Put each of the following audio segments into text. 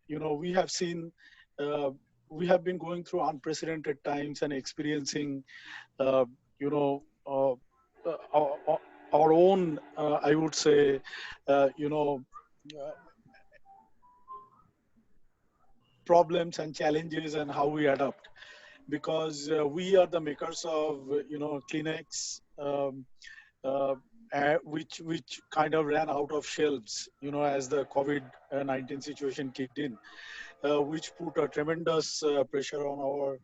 we have seen, uh, we have been going through unprecedented times and experiencing, uh, you know, uh, our own, I would say, uh, problems and challenges and how we adapt. Because we are the makers of, Kleenex, uh, which kind of ran out of shelves, as the COVID-19 situation kicked in, which put a tremendous pressure on our,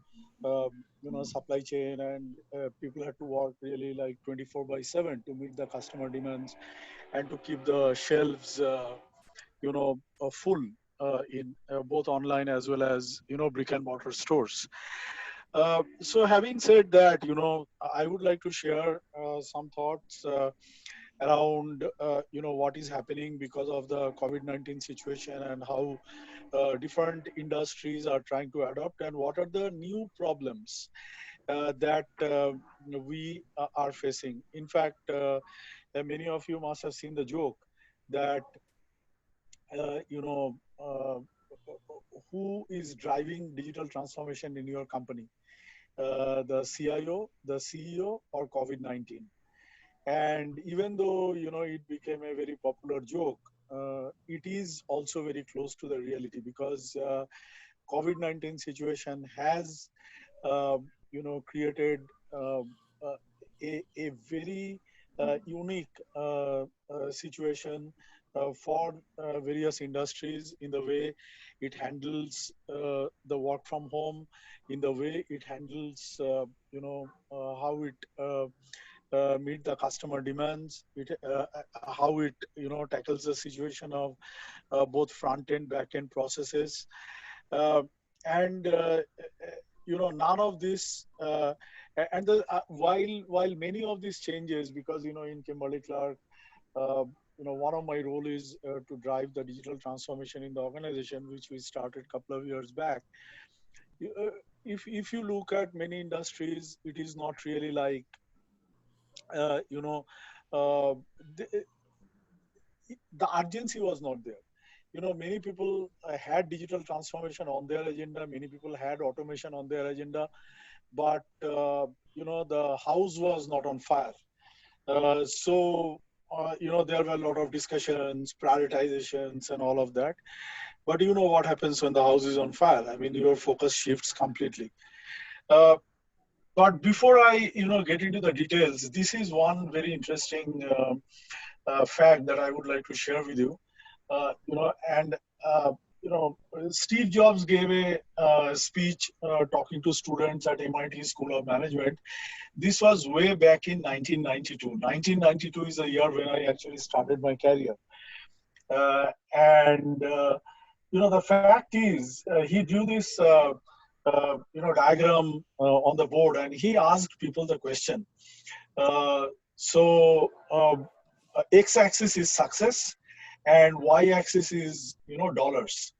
supply chain, and people had to work really like 24/7 to meet the customer demands and to keep the shelves, full in both online as well as, brick and mortar stores. So having said that, I would like to share some thoughts around, what is happening because of the COVID-19 situation, and how different industries are trying to adapt, and what are the new problems that we are facing. In fact, many of you must have seen the joke that, uh, you know, uh, who is driving digital transformation in your company? The CIO, the CEO, or COVID-19? And even though, it became a very popular joke, it is also very close to the reality, because COVID-19 situation has, uh, created uh, uh, a very unique situation for various industries, in the way it handles the work from home, in the way it handles, how it meet the customer demands, how it, tackles the situation of both front end, back end processes. Uh, and none of this, and while many of these changes, because in Kimberly Clark, uh, one of my role is to drive the digital transformation in the organization, which we started a couple of years back. If you look at many industries, it is not really like, uh, you know uh, the, the urgency was not there. Many people had digital transformation on their agenda, many people had automation on their agenda, but the house was not on fire. So there were a lot of discussions, prioritizations, and all of that. But you know what happens when the house is on fire? I mean, your focus shifts completely. Uh, but before I, get into the details, this is one very interesting fact that I would like to share with you. And uh, Steve Jobs gave a speech talking to students at MIT School of Management. This was way back in 1992. 1992 is the year when I actually started my career. And the fact is, he drew this diagram on the board, and he asked people the question. Uh, so x-axis is success, and y-axis is dollars.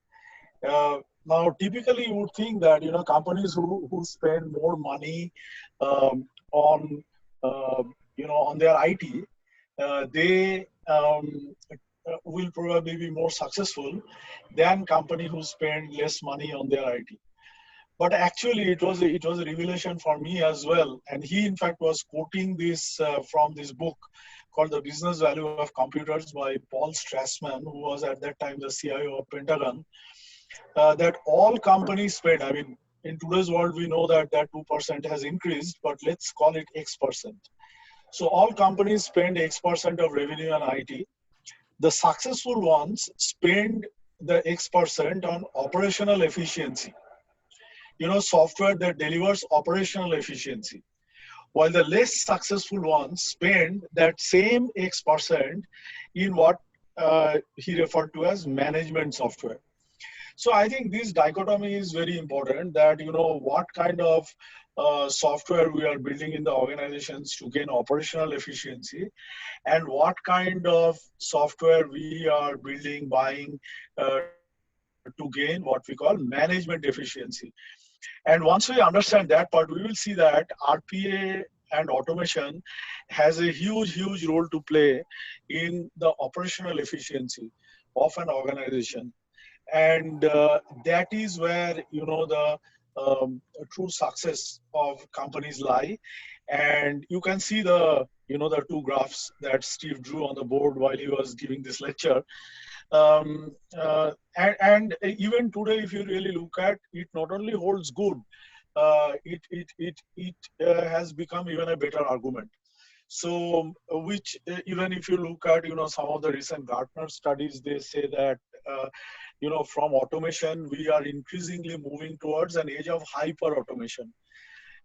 Now, typically, you would think that companies who spend more money on on their IT, they will probably be more successful than company who spend less money on their IT. But actually, it was a revelation for me as well. And he, in fact, was quoting this from this book called The Business Value of Computers by Paul Strassman, who was at that time the CIO of Pentagon. That all companies spend. I mean, in today's world, we know that that 2% has increased, but let's call it X%. So all companies spend X% of revenue on IT. The successful ones spend the X% on operational efficiency, software that delivers operational efficiency, while the less successful ones spend that same X% in what he referred to as management software. So I think this dichotomy is very important, that what kind of software we are building in the organizations to gain operational efficiency, and what kind of software we are building, buying to gain what we call management efficiency. And once we understand that part, we will see that RPA and automation has a huge role to play in the operational efficiency of an organization. and that is where the true success of companies lie. And you can see the two graphs that Steve drew on the board while he was giving this lecture. And even today, if you really look at it, not only holds good, it has become even a better argument. So, which even if you look at some of the recent Gartner studies, they say that from automation we are increasingly moving towards an age of hyper automation.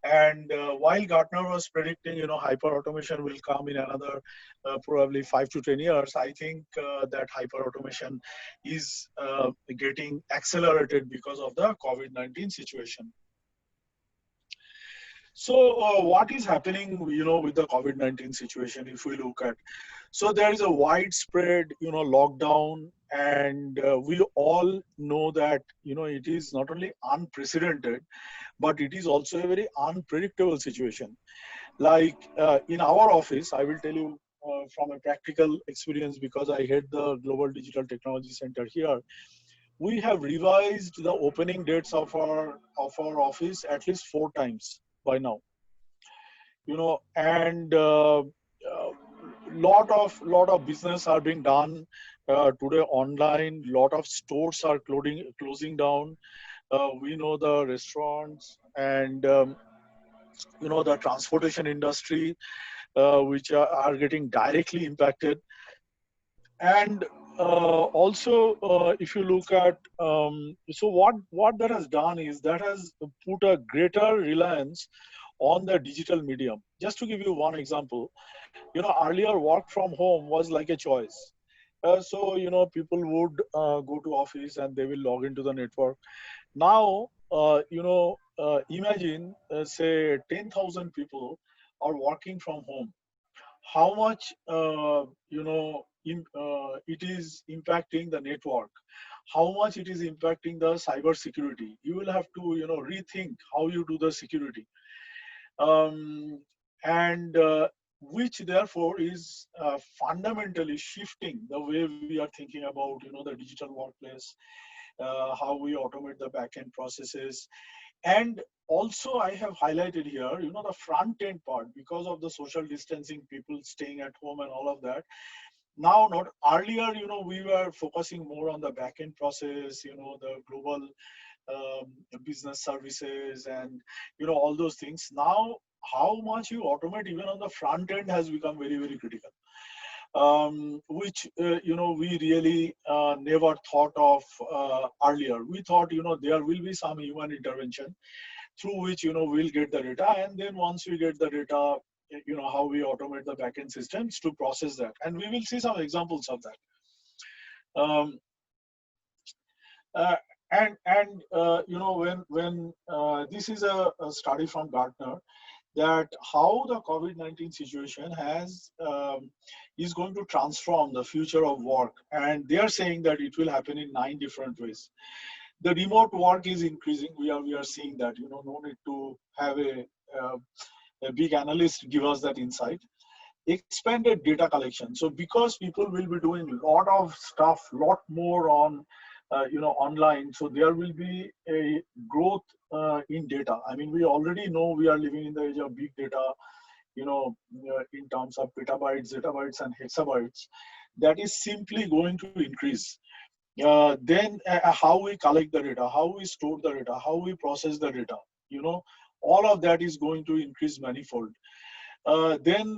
And while Gartner was predicting, hyper automation will come in another probably 5 to 10 years, I think that hyper automation is getting accelerated because of the COVID-19 situation. So what is happening, with the COVID-19 situation, if we look at, so there is a widespread, lockdown, and we all know that, it is not only unprecedented, but it is also a very unpredictable situation. Like in our office, I will tell you from a practical experience, because I head the Global Digital Technology Center here. We have revised the opening dates of our office at least 4 times by now. And lot of business are being done today online. Lot of stores are closing down. We know the restaurants and the transportation industry, which are getting directly impacted. And also, if you look at, so what that has done is that has put a greater reliance on the digital medium. Just to give you one example, earlier work from home was like a choice. So people would go to office and they will log into the network. Now, imagine, say 10,000 people are working from home. How much it is impacting the network, how much it is impacting the cyber security. You will have to rethink how you do the security, um, and which therefore is fundamentally shifting the way we are thinking about the digital workplace, how we automate the back-end processes. And also I have highlighted here, the front end part, because of the social distancing, people staying at home and all of that. Now, not earlier, we were focusing more on the back end process, the global business services and, all those things. Now, how much you automate even on the front end has become very, very critical. Which we really never thought of earlier. We thought there will be some human intervention through which we'll get the data, and then once we get the data, how we automate the backend systems to process that, and we will see some examples of that. Um, uh, and when this is a study from Gartner, that how the COVID-19 situation is going to transform the future of work. And they are saying that it will happen in 9 different ways. The remote work is increasing. We are seeing that, no need to have uh, a big analyst give us that insight. Expanded data collection. So because people will be doing a lot of stuff, lot more on online, so there will be a growth in data. I mean, we already know we are living in the age of big data, in terms of petabytes, zettabytes, and hexabytes. That is simply going to increase. Then how we collect the data, how we store the data, how we process the data, all of that is going to increase manifold. Then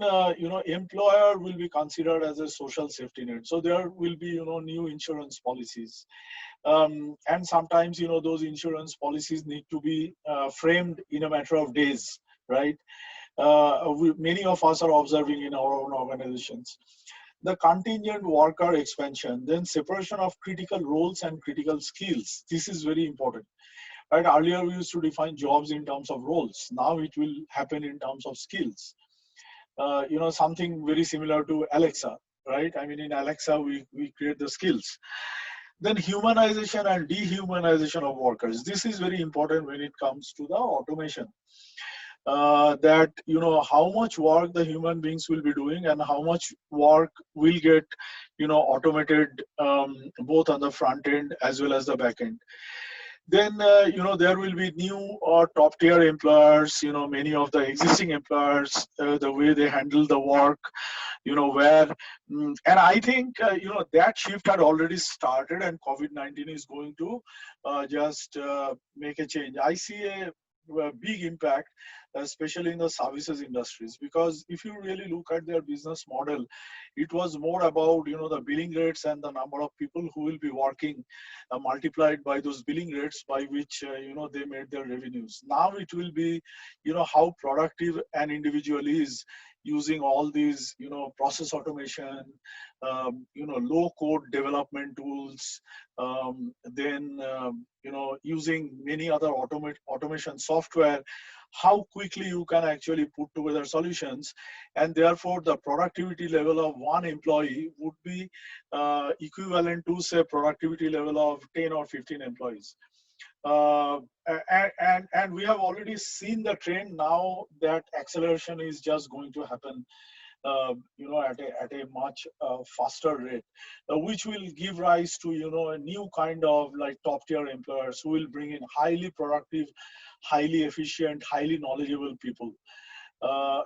employer will be considered as a social safety net. So there will be new insurance policies, and sometimes those insurance policies need to be framed in a matter of days, right? Many of us are observing in our own organizations. The contingent worker expansion, then separation of critical roles and critical skills. This is very important. Right? Earlier we used to define jobs in terms of roles. Now it will happen in terms of skills. Something very similar to Alexa, right? I mean, in Alexa, we create the skills. Then humanization and dehumanization of workers. This is very important when it comes to the automation. that how much work the human beings will be doing and how much work will get automated, both on the front end as well as the back end. Then there will be new or top tier employers, many of the existing employers, the way they handle the work, where and I think that shift had already started, and COVID-19 is going to just make a change. I see a big impact, especially in the services industries, because if you really look at their business model, it was more about the billing rates and the number of people who will be working, multiplied by those billing rates by which they made their revenues. Now it will be how productive an individual is using all these process automation, low code development tools, then using many other automation software, how quickly you can actually put together solutions, and therefore the productivity level of one employee would be equivalent to, say, productivity level of 10 or 15 employees. uh, and we have already seen the trend now that acceleration is just going to happen, at a much faster rate, which will give rise to a new kind of like top tier employers who will bring in highly productive, highly efficient, highly knowledgeable people,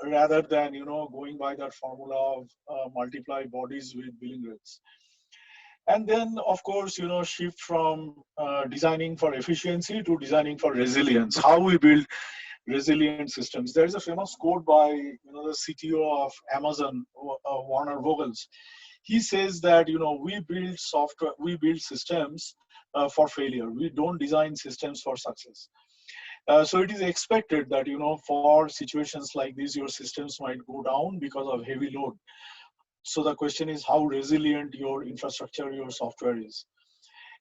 rather than going by that formula of multiply bodies with billing rates. And then, of course, shift from designing for efficiency to designing for resilience. How we build resilient systems. There is a famous quote by the CTO of Amazon, Warner Vogels. He says that we build software, we build systems for failure. We don't design systems for success. So it is expected that for situations like this, your systems might go down because of heavy load. So the question is how resilient your infrastructure, your software is.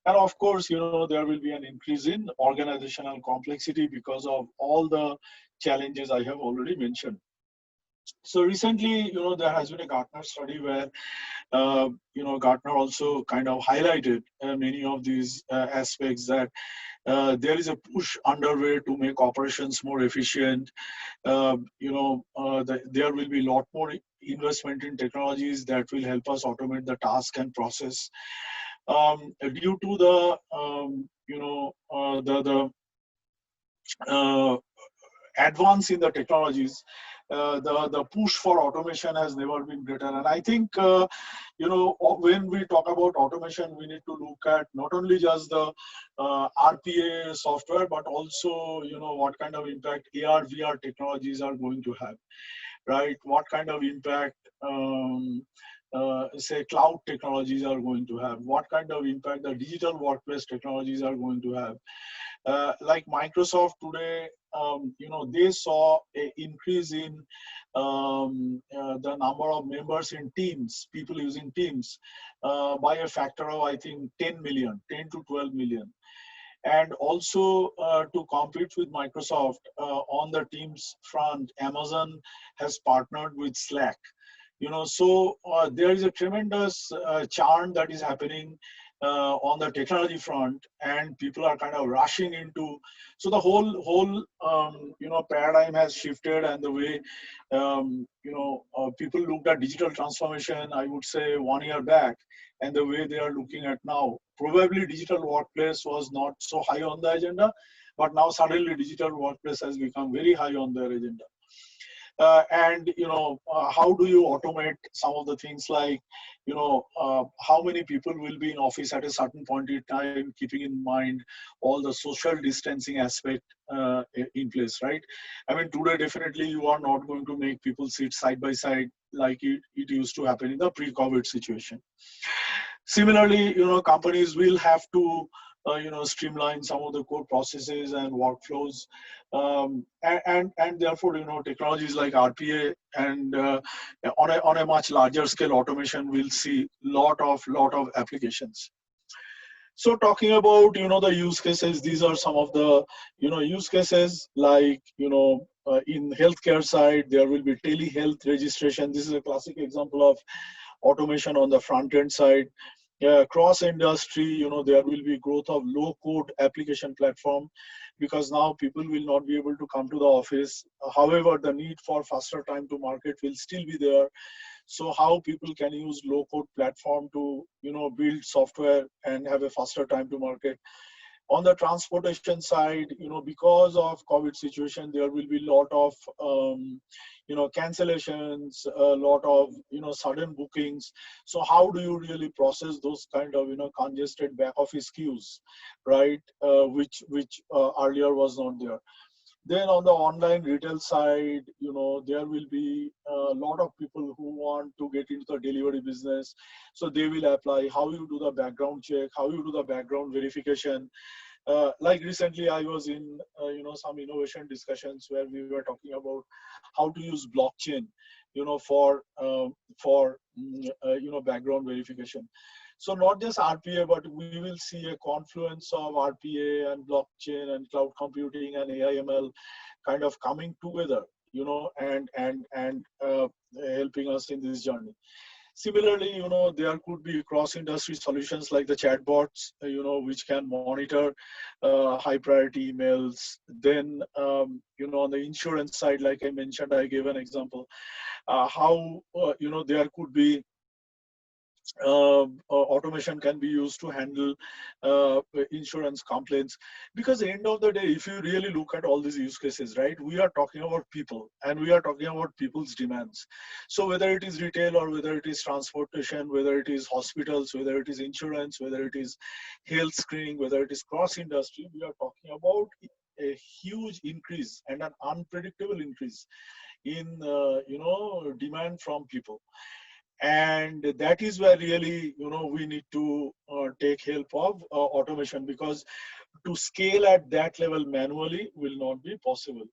And of course, there will be an increase in organizational complexity because of all the challenges I have already mentioned. So recently, there has been a Gartner study where, Gartner also kind of highlighted many of these aspects, that there is a push underway to make operations more efficient. There will be a lot more investment in technologies that will help us automate the task and process. Due to the uh, advance in the technologies, the push for automation has never been greater. And I think when we talk about automation, we need to look at not only just the RPA software, but also what kind of impact AR VR technologies are going to have, right? What kind of impact say cloud technologies are going to have, what kind of impact the digital workplace technologies are going to have. Like Microsoft today, they saw an increase in the number of members in Teams, people using Teams, by a factor of, I think, 10 million, 10 to 12 million. And also to compete with Microsoft on the Teams front, Amazon has partnered with Slack. So there is a tremendous churn that is happening on the technology front, and people are kind of rushing into. So the whole paradigm has shifted, and the way people looked at digital transformation, I would say 1 year back, and the way they are looking at now. Probably digital workplace was not so high on the agenda, but now suddenly digital workplace has become very high on their agenda. And how do you automate some of the things, like how many people will be in office at a certain point in time, keeping in mind all the social distancing aspect in place, right? I mean, today definitely you are not going to make people sit side by side like it used to happen in the pre-COVID situation. Similarly, companies will have to streamline some of the core processes and workflows, and therefore technologies like RPA and on a much larger scale automation will see lot of applications. So talking about the use cases, these are some of the use cases, like in healthcare side there will be telehealth registration. This is a classic example of automation on the front end side. cross industry, there will be growth of low code application platform, because now people will not be able to come to the office. However, the need for faster time to market will still be there. So how people can use low code platform to build software and have a faster time to market. On the transportation side, because of COVID situation, there will be a lot of cancellations, a lot of sudden bookings. So how do you really process those kind of congested back office queues, right? Which earlier was not there. Then on the online retail side, there will be a lot of people who want to get into the delivery business. So they will apply how you do the background check, how you do the background verification. Like recently, I was in some innovation discussions where we were talking about how to use blockchain, for background verification. So not just RPA, but we will see a confluence of RPA and blockchain and cloud computing and AI/ML kind of coming together, and helping us in this journey. Similarly, there could be cross-industry solutions like the chatbots, which can monitor high priority emails. Then, on the insurance side, like I mentioned, I gave an example, how, there could be automation can be used to handle uh, insurance complaints. Because at the end of the day, if you really look at all these use cases, right, we are talking about people and we are talking about people's demands. So whether it is retail or whether it is transportation, whether it is hospitals, whether it is insurance, whether it is health screening, whether it is cross industry, we are talking about a huge increase and an unpredictable increase in demand from people. And that is where really we need to take help of automation, because to scale at that level manually will not be possible.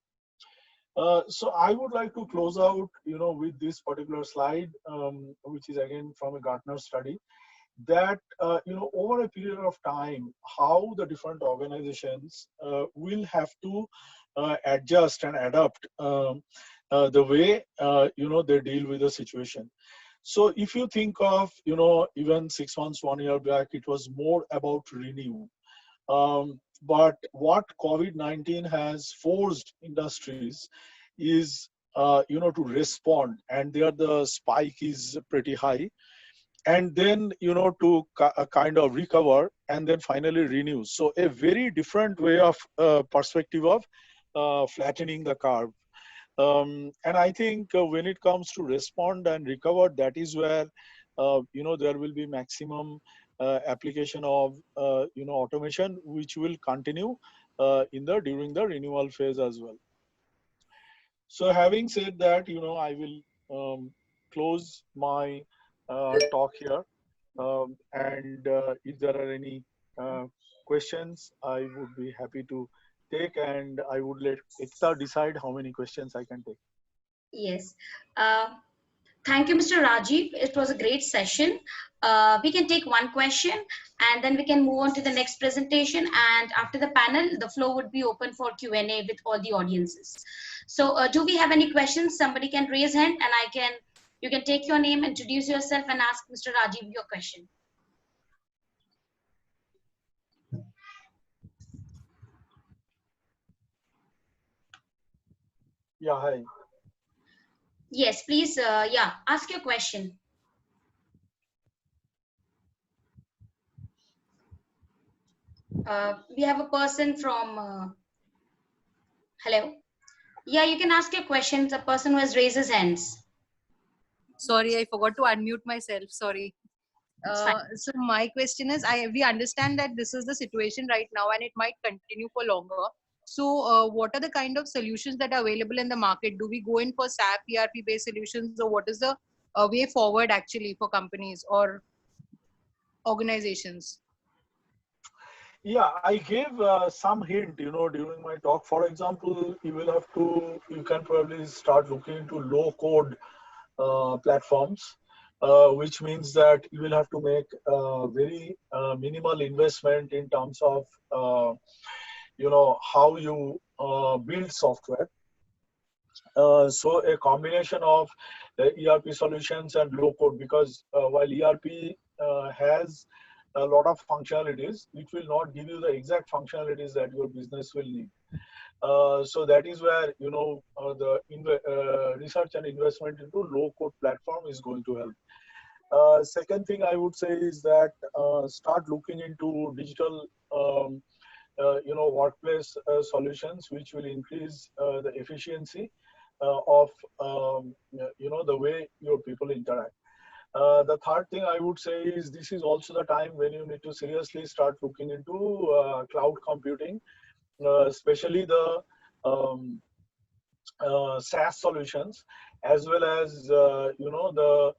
So I would like to close out with this particular slide, which is again from a Gartner study, that over a period of time, how the different organizations will have to adjust and adapt the way they deal with the situation. So if you think of, even 6 months, 1 year back, it was more about renew. But what COVID-19 has forced industries is, to respond, and there the spike is pretty high, and then, to kind of recover and then finally renew. So a very different way of perspective of flattening the curve. And I think when it comes to respond and recover, that is where there will be maximum application of automation, which will continue during the renewal phase as well. So having said that, I will close my talk here. And if there are any questions, I would be happy to take, and I would let Ekta decide how many questions I can take. Yes. Uh, Thank you, Mr. Rajiv. It was a great session. We can take one question and then we can move on to the next presentation. And after the panel, the floor would be open for Q&A with all the audiences. So do we have any questions? Somebody can raise hand and you can take your name, introduce yourself and ask Mr. Rajiv your question. Yeah, hi. Yes, please, yeah, ask your question. We have a person from, hello. Yeah, you can ask your questions. A person who has raised his hands. Sorry, I forgot to unmute myself. Sorry. So my question is, we understand that this is the situation right now and it might continue for longer. So what are the kind of solutions that are available in the market? Do we go in for SAP ERP based solutions, or what is the way forward actually for companies or organizations? Yeah, I gave some hint, during my talk. For example, you can probably start looking into low code platforms, which means that you will have to make very minimal investment in terms of, how you build software. So a combination of ERP solutions and low code, because while ERP has a lot of functionalities, it will not give you the exact functionalities that your business will need. So that is where, you know, the research and investment into low code platform is going to help. Second thing I would say is that start looking into digital, you know, workplace solutions, which will increase the efficiency of, you know, the way your people interact. The third thing I would say is this is also the time when you need to seriously start looking into cloud computing, especially the SaaS solutions, as well as you know, the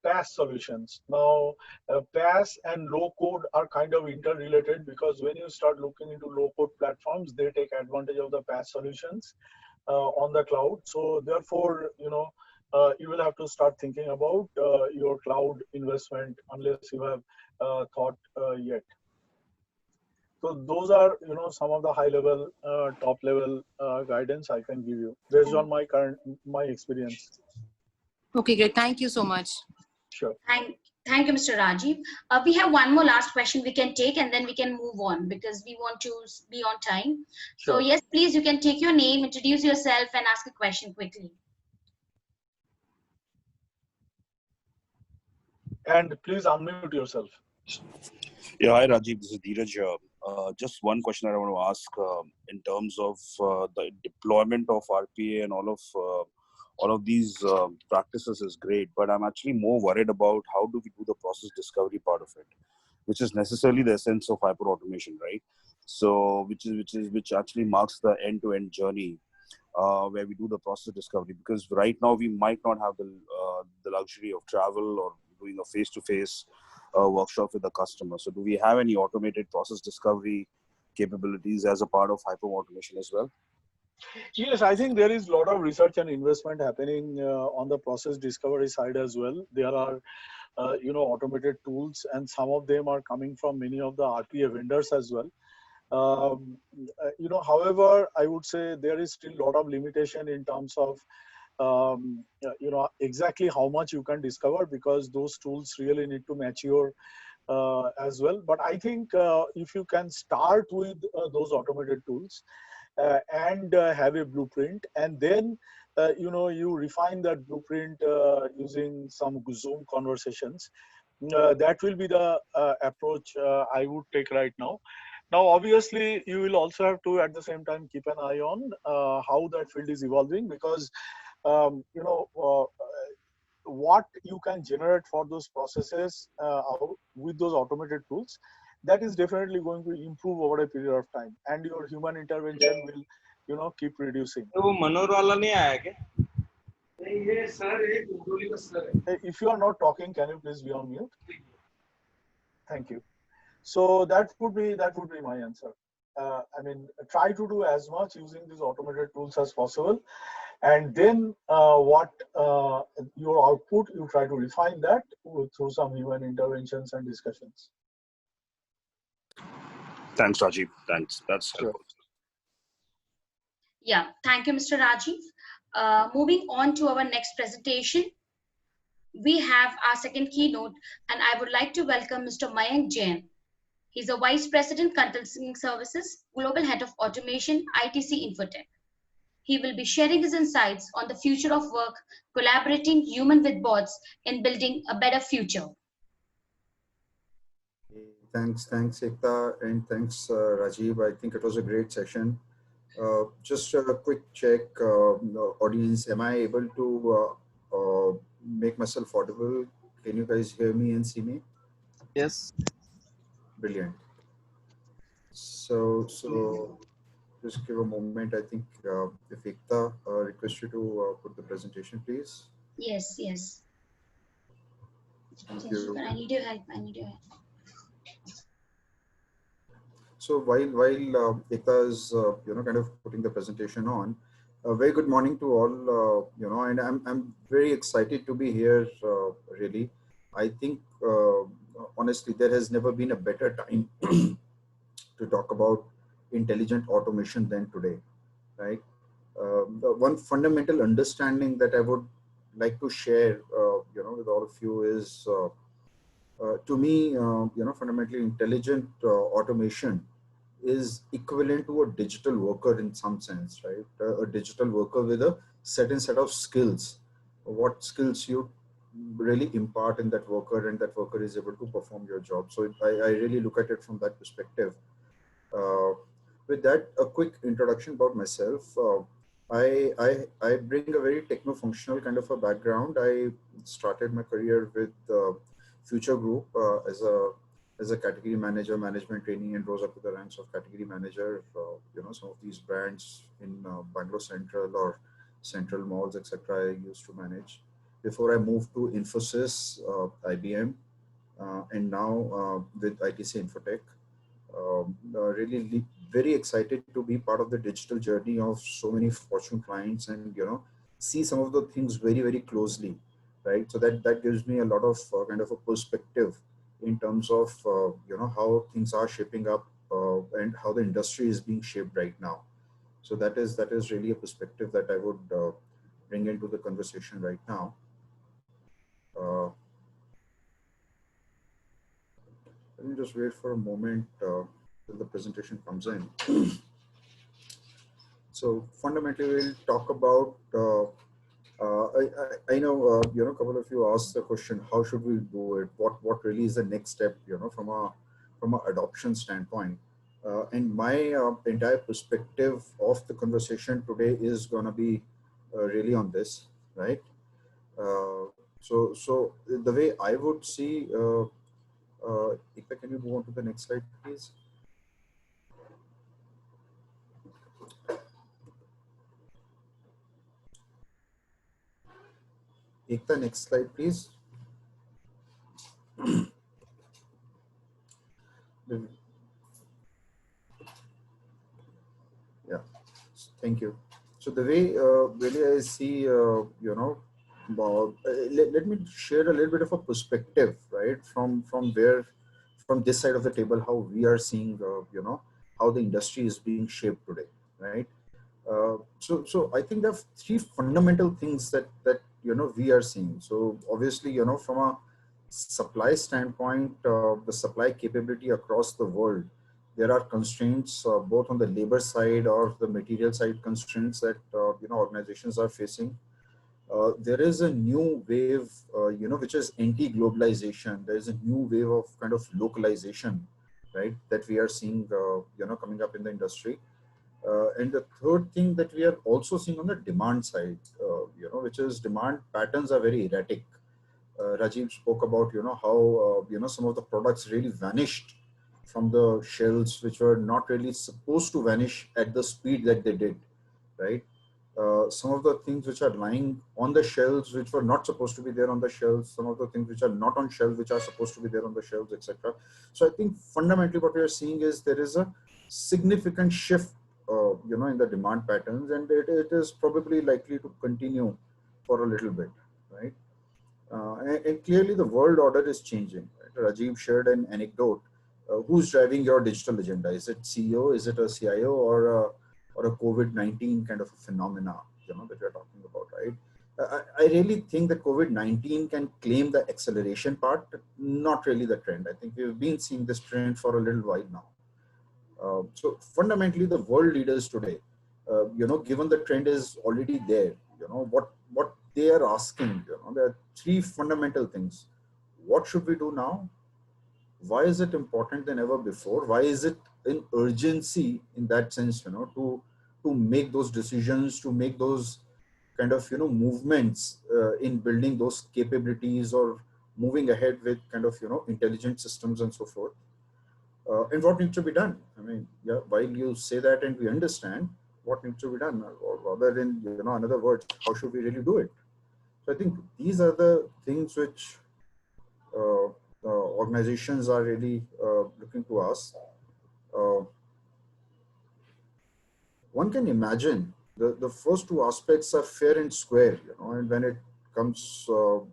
PaaS solutions. Now, PaaS and low code are kind of interrelated, because when you start looking into low code platforms, they take advantage of the PaaS solutions on the cloud. So therefore, you know, you will have to start thinking about your cloud investment, unless you have thought yet. So those are, you know, some of the high level, top level guidance I can give you based on my experience. Okay, great. Thank you so much. Sure. Thank you, Mr. Rajiv. We have one more last question we can take, and then we can move on because we want to be on time. Sure. So yes, please, you can take your name, introduce yourself, and ask a question quickly. And please unmute yourself. Yeah, hi Rajiv, this is Dheeraj here. Just one question I want to ask in terms of the deployment of RPA and all of these practices is great, but I'm actually more worried about how do we do the process discovery part of it, which is necessarily the essence of hyper automation, right? So which actually marks the end-to-end journey where we do the process discovery, because right now we might not have the luxury of travel or doing a face-to-face workshop with the customer. So do we have any automated process discovery capabilities as a part of hyper automation as well? Yes, I think there is a lot of research and investment happening on the process discovery side as well. There are, you know, automated tools, and some of them are coming from many of the RPA vendors as well. You know, however, I would say there is still a lot of limitation in terms of, you know, exactly how much you can discover, because those tools really need to mature as well. But I think if you can start with those automated tools and have a blueprint, and then you know, you refine that blueprint using some Zoom conversations, that will be the approach I would take right now. Now, obviously, you will also have to at the same time keep an eye on how that field is evolving, because you know, what you can generate for those processes with those automated tools, that is definitely going to improve over a period of time, and your human intervention will, you know, keep reducing. If you are not talking, can you please be on mute? Thank you. So that would be my answer. I mean, try to do as much using these automated tools as possible, and then what your output, you try to refine that through some human interventions and discussions. Thanks, Rajiv. Thanks. That's Sure. helpful. Yeah, thank you, Mr. Rajiv. Moving on to our next presentation, we have our second keynote, and I would like to welcome Mr. Mayank Jain. He's a Vice President, Consulting Services, Global Head of Automation, ITC Infotech. He will be sharing his insights on the future of work, collaborating human with bots in building a better future. Thanks, Ekta, and thanks, Rajiv. I think it was a great session. Just a quick check, audience, am I able to make myself audible? Can you guys hear me and see me? Yes. Brilliant. So just give a moment. I think if Ekta request you to put the presentation, please. Yes. Thank you. I need your help. So while Ekta is kind of putting the presentation on, a very good morning to all. And I'm very excited to be here. Really, I think honestly there has never been a better time to talk about intelligent automation than today, right? The one fundamental understanding that I would like to share, with all of you is To me, fundamentally intelligent automation is equivalent to a digital worker in some sense, right? A digital worker with a certain set of skills. What skills you really impart in that worker, and that worker is able to perform your job. So I really look at it from that perspective. Uh, with that, a quick introduction about myself. I bring a very techno-functional kind of a background. I started my career with Future Group as a category manager, management trainee, and rose up to the ranks of category manager. Some of these brands in Bangalore Central or Central Malls, etc. I used to manage. Before I moved to Infosys, IBM, and now with ITC Infotech. Really very excited to be part of the digital journey of so many Fortune clients, and see some of the things very, very closely, right? So that gives me a lot of kind of a perspective in terms of how things are shaping up, and how the industry is being shaped right now. So that is really a perspective that I would bring into the conversation right now. Let me just wait for a moment till the presentation comes in. So fundamentally, we'll talk about. I know a couple of you asked the question, how should we do it? What really is the next step? From a adoption standpoint. And my entire perspective of the conversation today is gonna be really on this, right? So the way I would see. Ikta, can you move on to the next slide, please? Ekta, next slide, please. Yeah, thank you. So the way really I see, let me share a little bit of a perspective, right, from this side of the table, how we are seeing, how the industry is being shaped today, right? So I think there are three fundamental things that we are seeing. So obviously, from a supply standpoint, the supply capability across the world, there are constraints both on the labor side or the material side constraints that organizations are facing. There is a new wave, which is anti-globalization. There is a new wave of kind of localization, right, that we are seeing, coming up in the industry. And the third thing that we are also seeing on the demand side, which is demand patterns are very erratic. Rajiv spoke about, how, some of the products really vanished from the shelves, which were not really supposed to vanish at the speed that they did, right? Some of the things which are lying on the shelves, which were not supposed to be there on the shelves, some of the things which are not on shelves, which are supposed to be there on the shelves, etc. So I think fundamentally what we are seeing is there is a significant shift, in the demand patterns, and it is probably likely to continue for a little bit, right? And clearly the world order is changing. Right? Rajiv shared an anecdote. Who's driving your digital agenda? Is it CEO? Is it a CIO, or a COVID-19 kind of a phenomena, that we're talking about, right? I really think that COVID-19 can claim the acceleration part, not really the trend. I think we've been seeing this trend for a little while now. So fundamentally, the world leaders today, given the trend is already there, what they are asking, there are three fundamental things. What should we do now? Why is it important than ever before? Why is it in urgency in that sense, to make those decisions, to make those kind of, movements in building those capabilities, or moving ahead with kind of, intelligent systems and so forth. And what needs to be done? I mean, yeah, while you say that and we understand what needs to be done, or rather in, another words, how should we really do it? So I think these are the things which organizations are really looking to us. One can imagine the first two aspects are fair and square, and when it comes to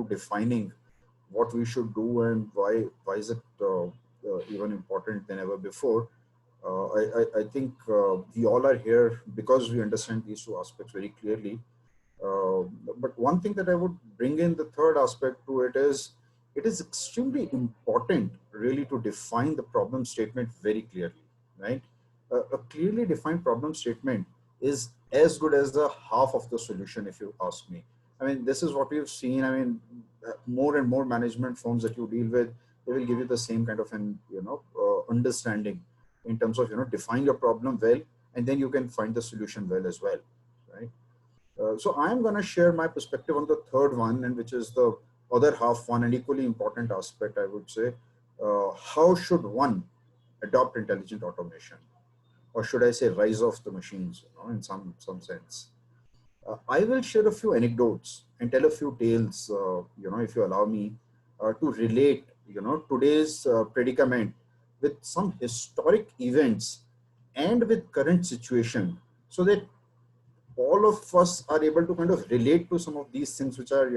defining what we should do and why is it even important than ever before. I think we all are here because we understand these two aspects very clearly. But one thing that I would bring in, the third aspect to it, is it is extremely important really to define the problem statement very clearly, right? A clearly defined problem statement is as good as the half of the solution, if you ask me. I mean, this is what we've seen. I mean, more and more management firms that you deal with, they will give you the same kind of an, understanding in terms of, define your problem well, and then you can find the solution well as well, right? So I'm going to share my perspective on the third one, and which is the other half one, and equally important aspect, I would say. How should one adopt intelligent automation, or should I say rise of the machines, in some sense? I will share a few anecdotes and tell a few tales, if you allow me, to relate, today's predicament with some historic events and with current situation, so that all of us are able to kind of relate to some of these things which are,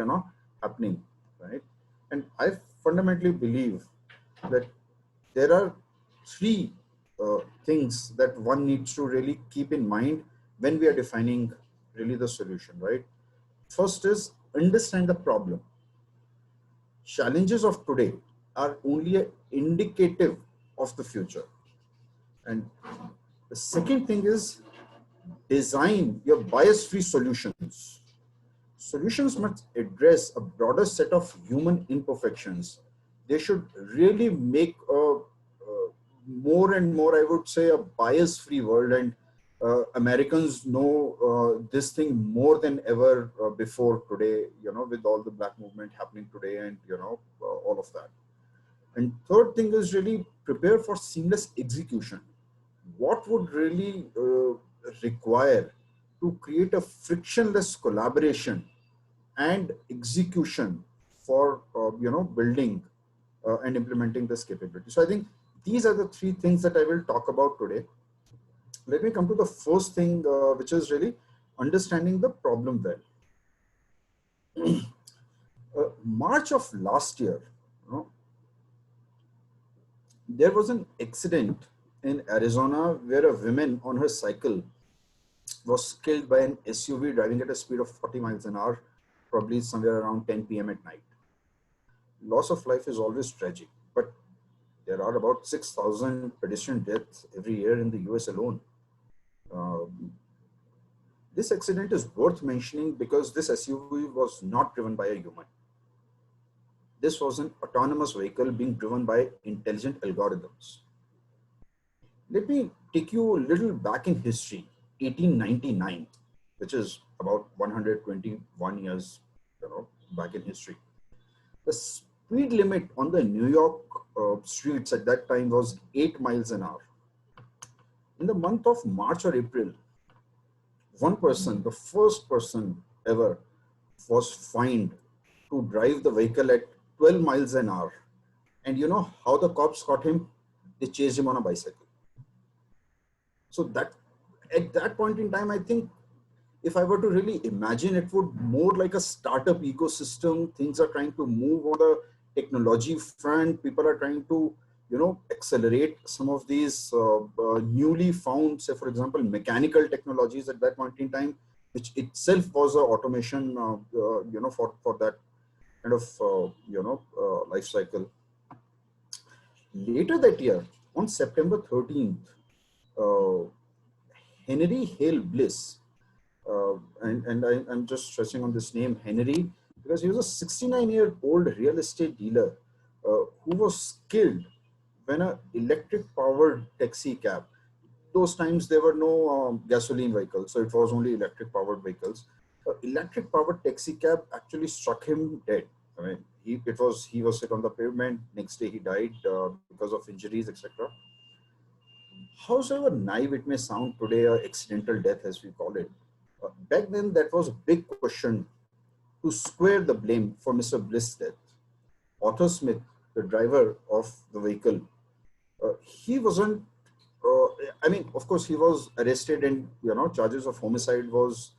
happening, right? And I fundamentally believe that there are three things that one needs to really keep in mind when we are defining really the solution, right? First is understand the problem. Challenges of today are only an indicative of the future. And the second thing is design your bias-free solutions. Solutions must address a broader set of human imperfections. They should really make a more and more, I would say, a bias-free world. And Americans know this thing more than ever before today, with all the black movement happening today, and, all of that. And third thing is really prepare for seamless execution. What would really require to create a frictionless collaboration and execution for building and implementing this capability. So I think these are the three things that I will talk about today. Let me come to the first thing, which is really understanding the problem well. March of last year, there was an accident in Arizona where a woman on her cycle was killed by an SUV driving at a speed of 40 miles an hour, probably somewhere around 10 p.m. at night. Loss of life is always tragic, but there are about 6,000 pedestrian deaths every year in the US alone. This accident is worth mentioning because this SUV was not driven by a human. This was an autonomous vehicle being driven by intelligent algorithms. Let me take you a little back in history, 1899, which is about 121 years back in history. The speed limit on the New York streets at that time was 8 miles an hour. In the month of March or April, one person, the first person ever, was fined to drive the vehicle at 12 miles an hour. And you know how the cops caught him? They chased him on a bicycle. So that at that point in time, I think if I were to really imagine, it would more like a startup ecosystem. Things are trying to move on the technology front. People are trying to, accelerate some of these newly found, say, for example, mechanical technologies at that point in time, which itself was an automation, for that kind of, life cycle. Later that year, on September 13th, Henry Hale Bliss, and I'm just stressing on this name, Henry, because he was a 69-year-old real estate dealer who was killed when an electric-powered taxi cab, those times there were no gasoline vehicles, so it was only electric-powered vehicles. Electric-powered taxi cab actually struck him dead. I mean, he was hit on the pavement. Next day he died because of injuries, etc. However naive it may sound today, accidental death as we call it, back then that was a big question to square the blame for Mr. Bliss' death. Arthur Smith, the driver of the vehicle, he wasn't, I mean, of course he was arrested and, charges of homicide was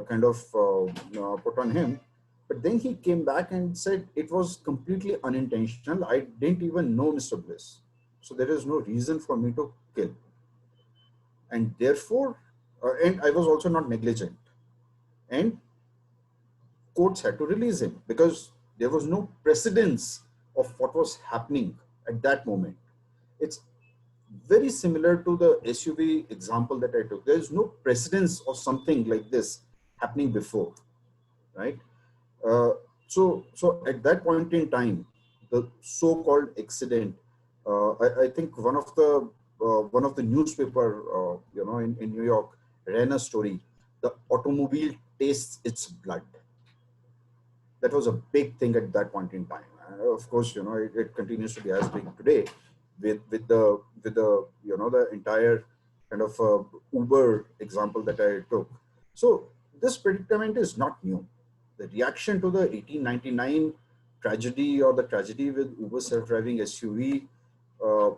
kind of put on him. But then he came back and said it was completely unintentional. I didn't even know Mr. Bliss. So there is no reason for me to kill. And therefore, and I was also not negligent. And courts had to release him because there was no precedence of what was happening at that moment. It's very similar to the SUV example that I took. There is no precedence of something like this happening before, right? Uh, so at that point in time, the so-called accident, I think one of the newspaper, in New York ran a story. The automobile tastes its blood. That was a big thing at that point in time. Of course, it continues to be as big today with the the entire kind of Uber example that I took. So this predicament is not new. The reaction to the 1899 tragedy, or the tragedy with Uber self-driving SUV,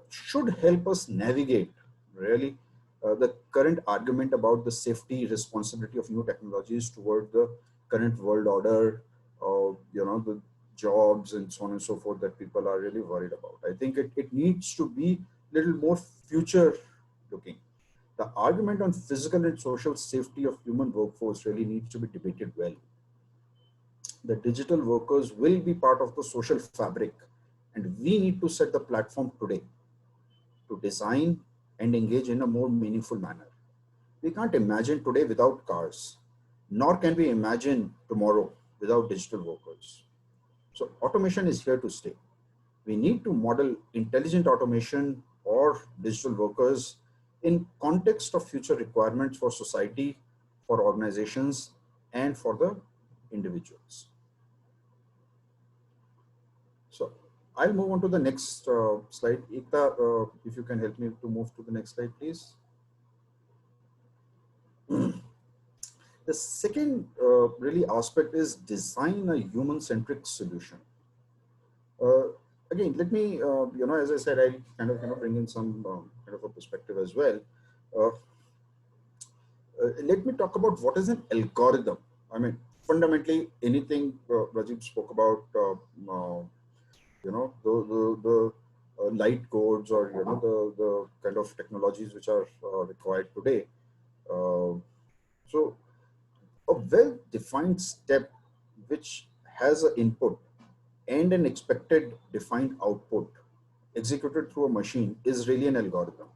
should help us navigate really the current argument about the safety responsibility of new technologies toward the current world order, the jobs and so on and so forth that people are really worried about. I think it needs to be a little more future looking. The argument on physical and social safety of human workforce really needs to be debated well. The digital workers will be part of the social fabric, and we need to set the platform today to design and engage in a more meaningful manner. We can't imagine today without cars, nor can we imagine tomorrow without digital workers. So automation is here to stay. We need to model intelligent automation or digital workers in context of future requirements for society, for organizations, and for the individuals. So I'll move on to the next slide. Ekta, if you can help me to move to the next slide, please. The second really aspect is design a human-centric solution. Again, let me, as I said, I kind of bring in some kind of a perspective as well. Let me talk about what is an algorithm. I mean, fundamentally, anything Rajiv spoke about, the light codes, or the kind of technologies which are required today. So a well-defined step which has an input and an expected defined output executed through a machine is really an algorithm.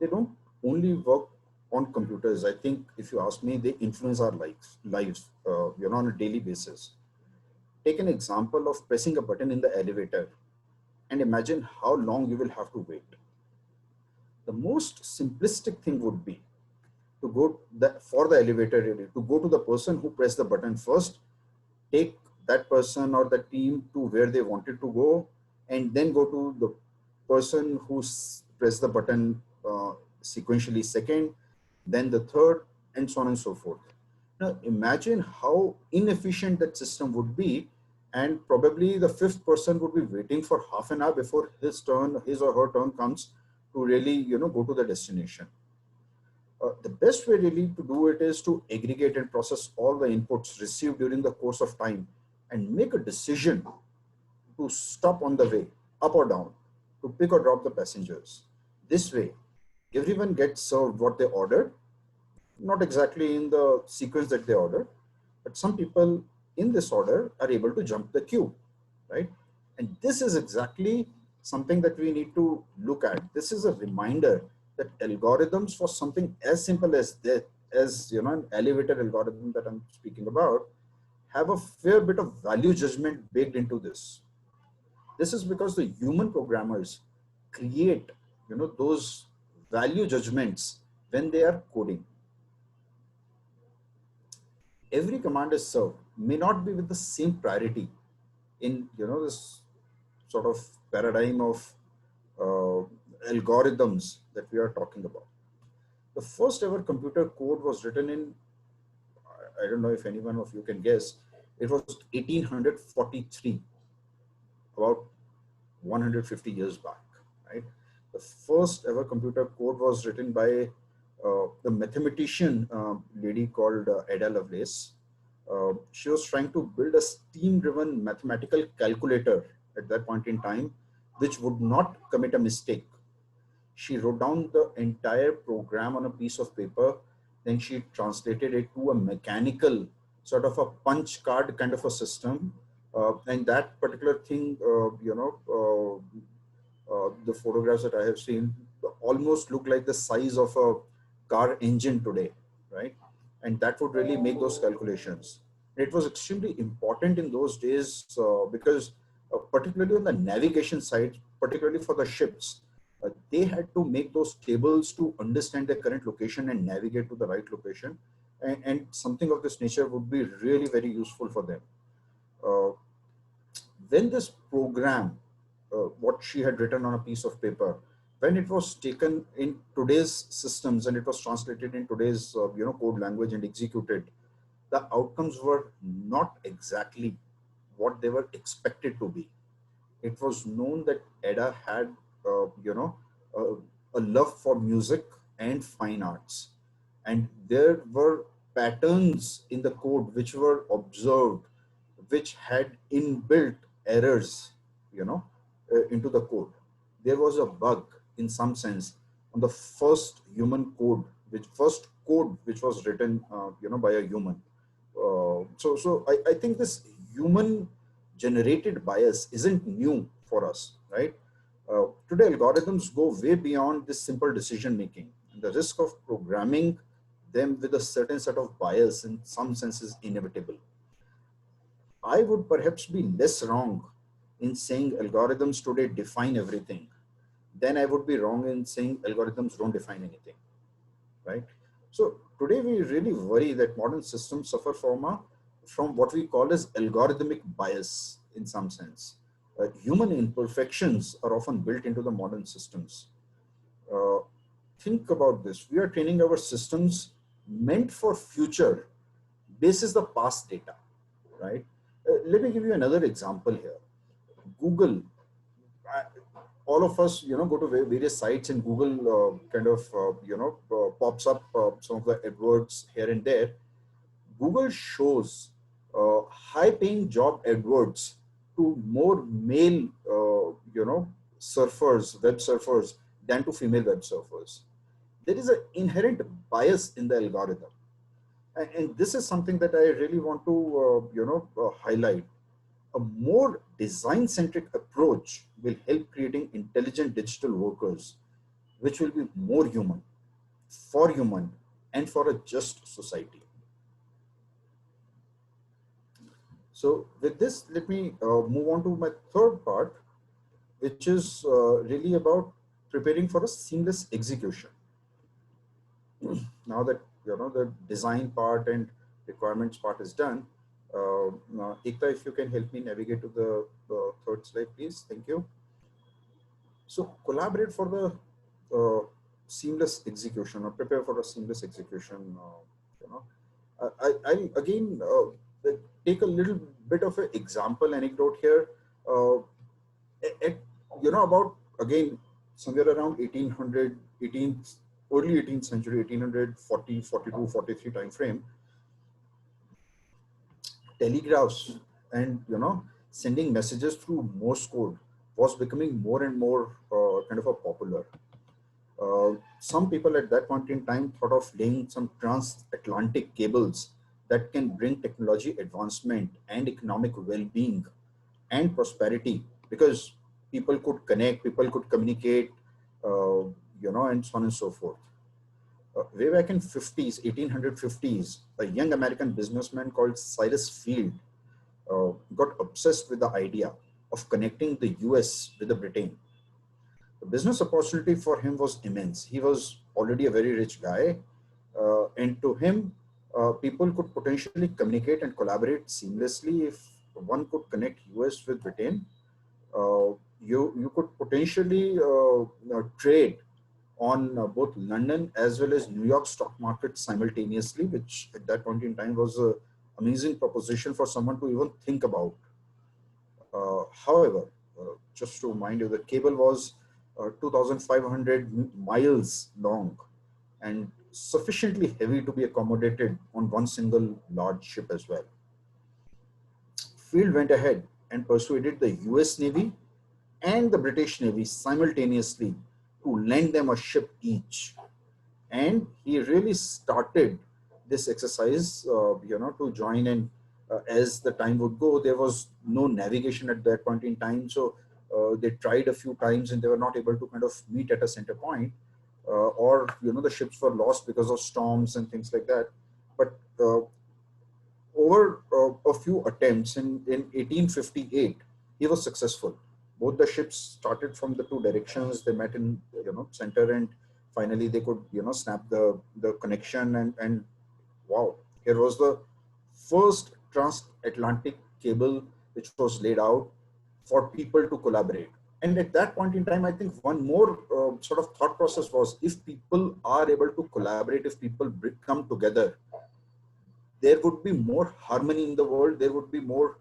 They don't only work on computers. I think if you ask me, they influence our lives on a daily basis. Take an example of pressing a button in the elevator and imagine how long you will have to wait. The most simplistic thing would be to go for the elevator, really, to go to the person who pressed the button first, take that person or the team to where they wanted to go, and then go to the person who pressed the button sequentially second, then the third, and so on and so forth. Now imagine how inefficient that system would be, and probably the fifth person would be waiting for half an hour before his or her turn comes to really go to the destination. The best way really to do it is to aggregate and process all the inputs received during the course of time and make a decision to stop on the way, up or down, to pick or drop the passengers. This way, everyone gets served what they ordered, not exactly in the sequence that they ordered, but some people in this order are able to jump the queue, right? And this is exactly something that we need to look at. This is a reminder that algorithms for something as simple as that, an elevator algorithm that I'm speaking about, have a fair bit of value judgment baked into this. This is because the human programmers create, those value judgments when they are coding. Every command is served may not be with the same priority in, this sort of paradigm of algorithms that we are talking about. The first ever computer code was written in, I don't know if anyone of you can guess, it was 1843, about 150 years back, right? The first ever computer code was written by the mathematician lady called Ada Lovelace. She was trying to build a steam-driven mathematical calculator at that point in time, which would not commit a mistake. She wrote down the entire program on a piece of paper. Then she translated it to a mechanical sort of a punch card kind of a system, And that particular thing, the photographs that I have seen almost look like the size of a car engine today, right? And that would really make those calculations. It was extremely important in those days because particularly on the navigation side, particularly for the ships, they had to make those tables to understand their current location and navigate to the right location. And something of this nature would be really very useful for them. When this program, what she had written on a piece of paper, when it was taken in today's systems and it was translated in today's code language and executed, the outcomes were not exactly what they were expected to be. It was known that Ada had a love for music and fine arts, and there were patterns in the code which were observed, which had inbuilt errors, into the code. There was a bug in some sense on the first human code, first code which was written, by a human. So I think this human generated bias isn't new for us, right? Today algorithms go way beyond this simple decision making, and the risk of programming them with a certain set of bias in some sense is inevitable. I would perhaps be less wrong in saying algorithms today define everything than I would be wrong in saying algorithms don't define anything, right? So today we really worry that modern systems suffer from what we call as algorithmic bias in some sense. Human imperfections are often built into the modern systems. Think about this. We are training our systems meant for future basis the past data, right? Let me give you another example here. Google, all of us, go to various sites and Google pops up some of the AdWords here and there. Google shows high-paying job AdWords to more male, surfers, web surfers, than to female web surfers. There is an inherent bias in the algorithm, and this is something that I really want to, highlight. A more design-centric approach will help creating intelligent digital workers, which will be more human, for human, and for a just society. So with this, let me move on to my third part, which is really about preparing for a seamless execution. Now that the design part and requirements part is done, Ekta, if you can help me navigate to the third slide, please. Thank you. So collaborate for the seamless execution, or prepare for a seamless execution. I again take a little bit of an example anecdote here. About again somewhere around 1800, early 18th century, 1840, 42, 43 time frame, telegraphs and sending messages through Morse code was becoming more and more kind of a popular. Some people at that point in time thought of laying some transatlantic cables that can bring technology advancement and economic well-being and prosperity, because people could connect, people could communicate, and so on and so forth. Way back in 1850s, a young American businessman called Cyrus Field got obsessed with the idea of connecting the US with the Britain. The business opportunity for him was immense. He was already a very rich guy, and to him, people could potentially communicate and collaborate seamlessly if one could connect US with Britain. You could potentially trade on both London as well as New York stock market simultaneously, which at that point in time was an amazing proposition for someone to even think about. However, just to remind you, the cable was 2,500 miles long and sufficiently heavy to be accommodated on one single large ship as well. Field went ahead and persuaded the US Navy and the British Navy simultaneously to lend them a ship each. And he really started this exercise, to join and as the time would go, there was no navigation at that point in time. So they tried a few times and they were not able to kind of meet at a center point, or the ships were lost because of storms and things like that. But over a few attempts in 1858, he was successful. Both the ships started from the two directions. They met in center, and finally they could snap the connection, and wow, here was the first transatlantic cable which was laid out for people to collaborate. And at that point in time, I think one more sort of thought process was, if people are able to collaborate, if people come together, there would be more harmony in the world, there would be more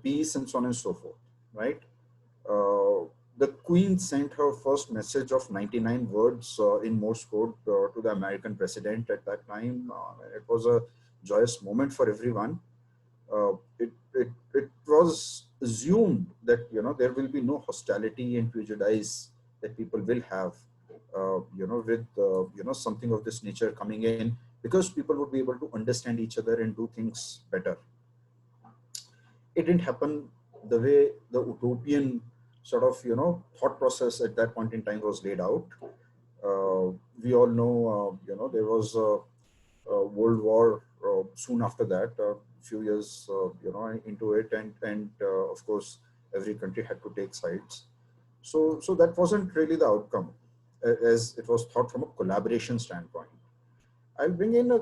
peace, and so on and so forth, right? The Queen sent her first message of 99 words in Morse code to the American president at that time. It was a joyous moment for everyone. It was assumed that there will be no hostility and prejudice that people will have with something of this nature coming in, because people would be able to understand each other and do things better. It didn't happen the way the utopian sort of thought process at that point in time was laid out. We all know there was a World War soon after that, a few years into it, and of course every country had to take sides. So that wasn't really the outcome as it was thought from a collaboration standpoint. I'll bring in a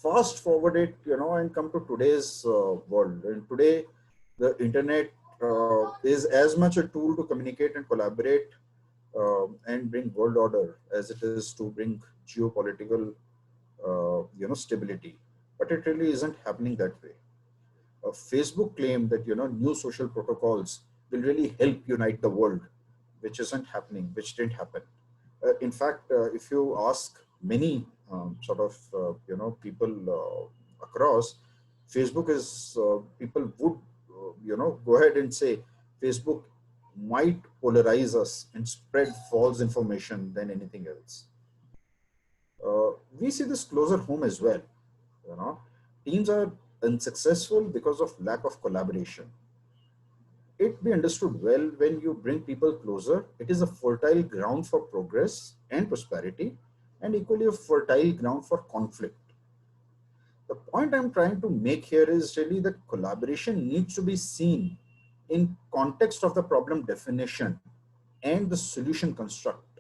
fast forward it, and come to today's world. And today, the internet is as much a tool to communicate and collaborate and bring world order as it is to bring geopolitical, stability. But it really isn't happening that way. Facebook claimed that new social protocols will really help unite the world, which isn't happening, which didn't happen. In fact, if you ask many sort of people across, Facebook is people would go ahead and say Facebook might polarize us and spread false information than anything else. We see this closer home as well. Teams are unsuccessful because of lack of collaboration. It be understood well, when you bring people closer, it is a fertile ground for progress and prosperity, and equally a fertile ground for conflict. The point I'm trying to make here is really that collaboration needs to be seen in context of the problem definition and the solution construct.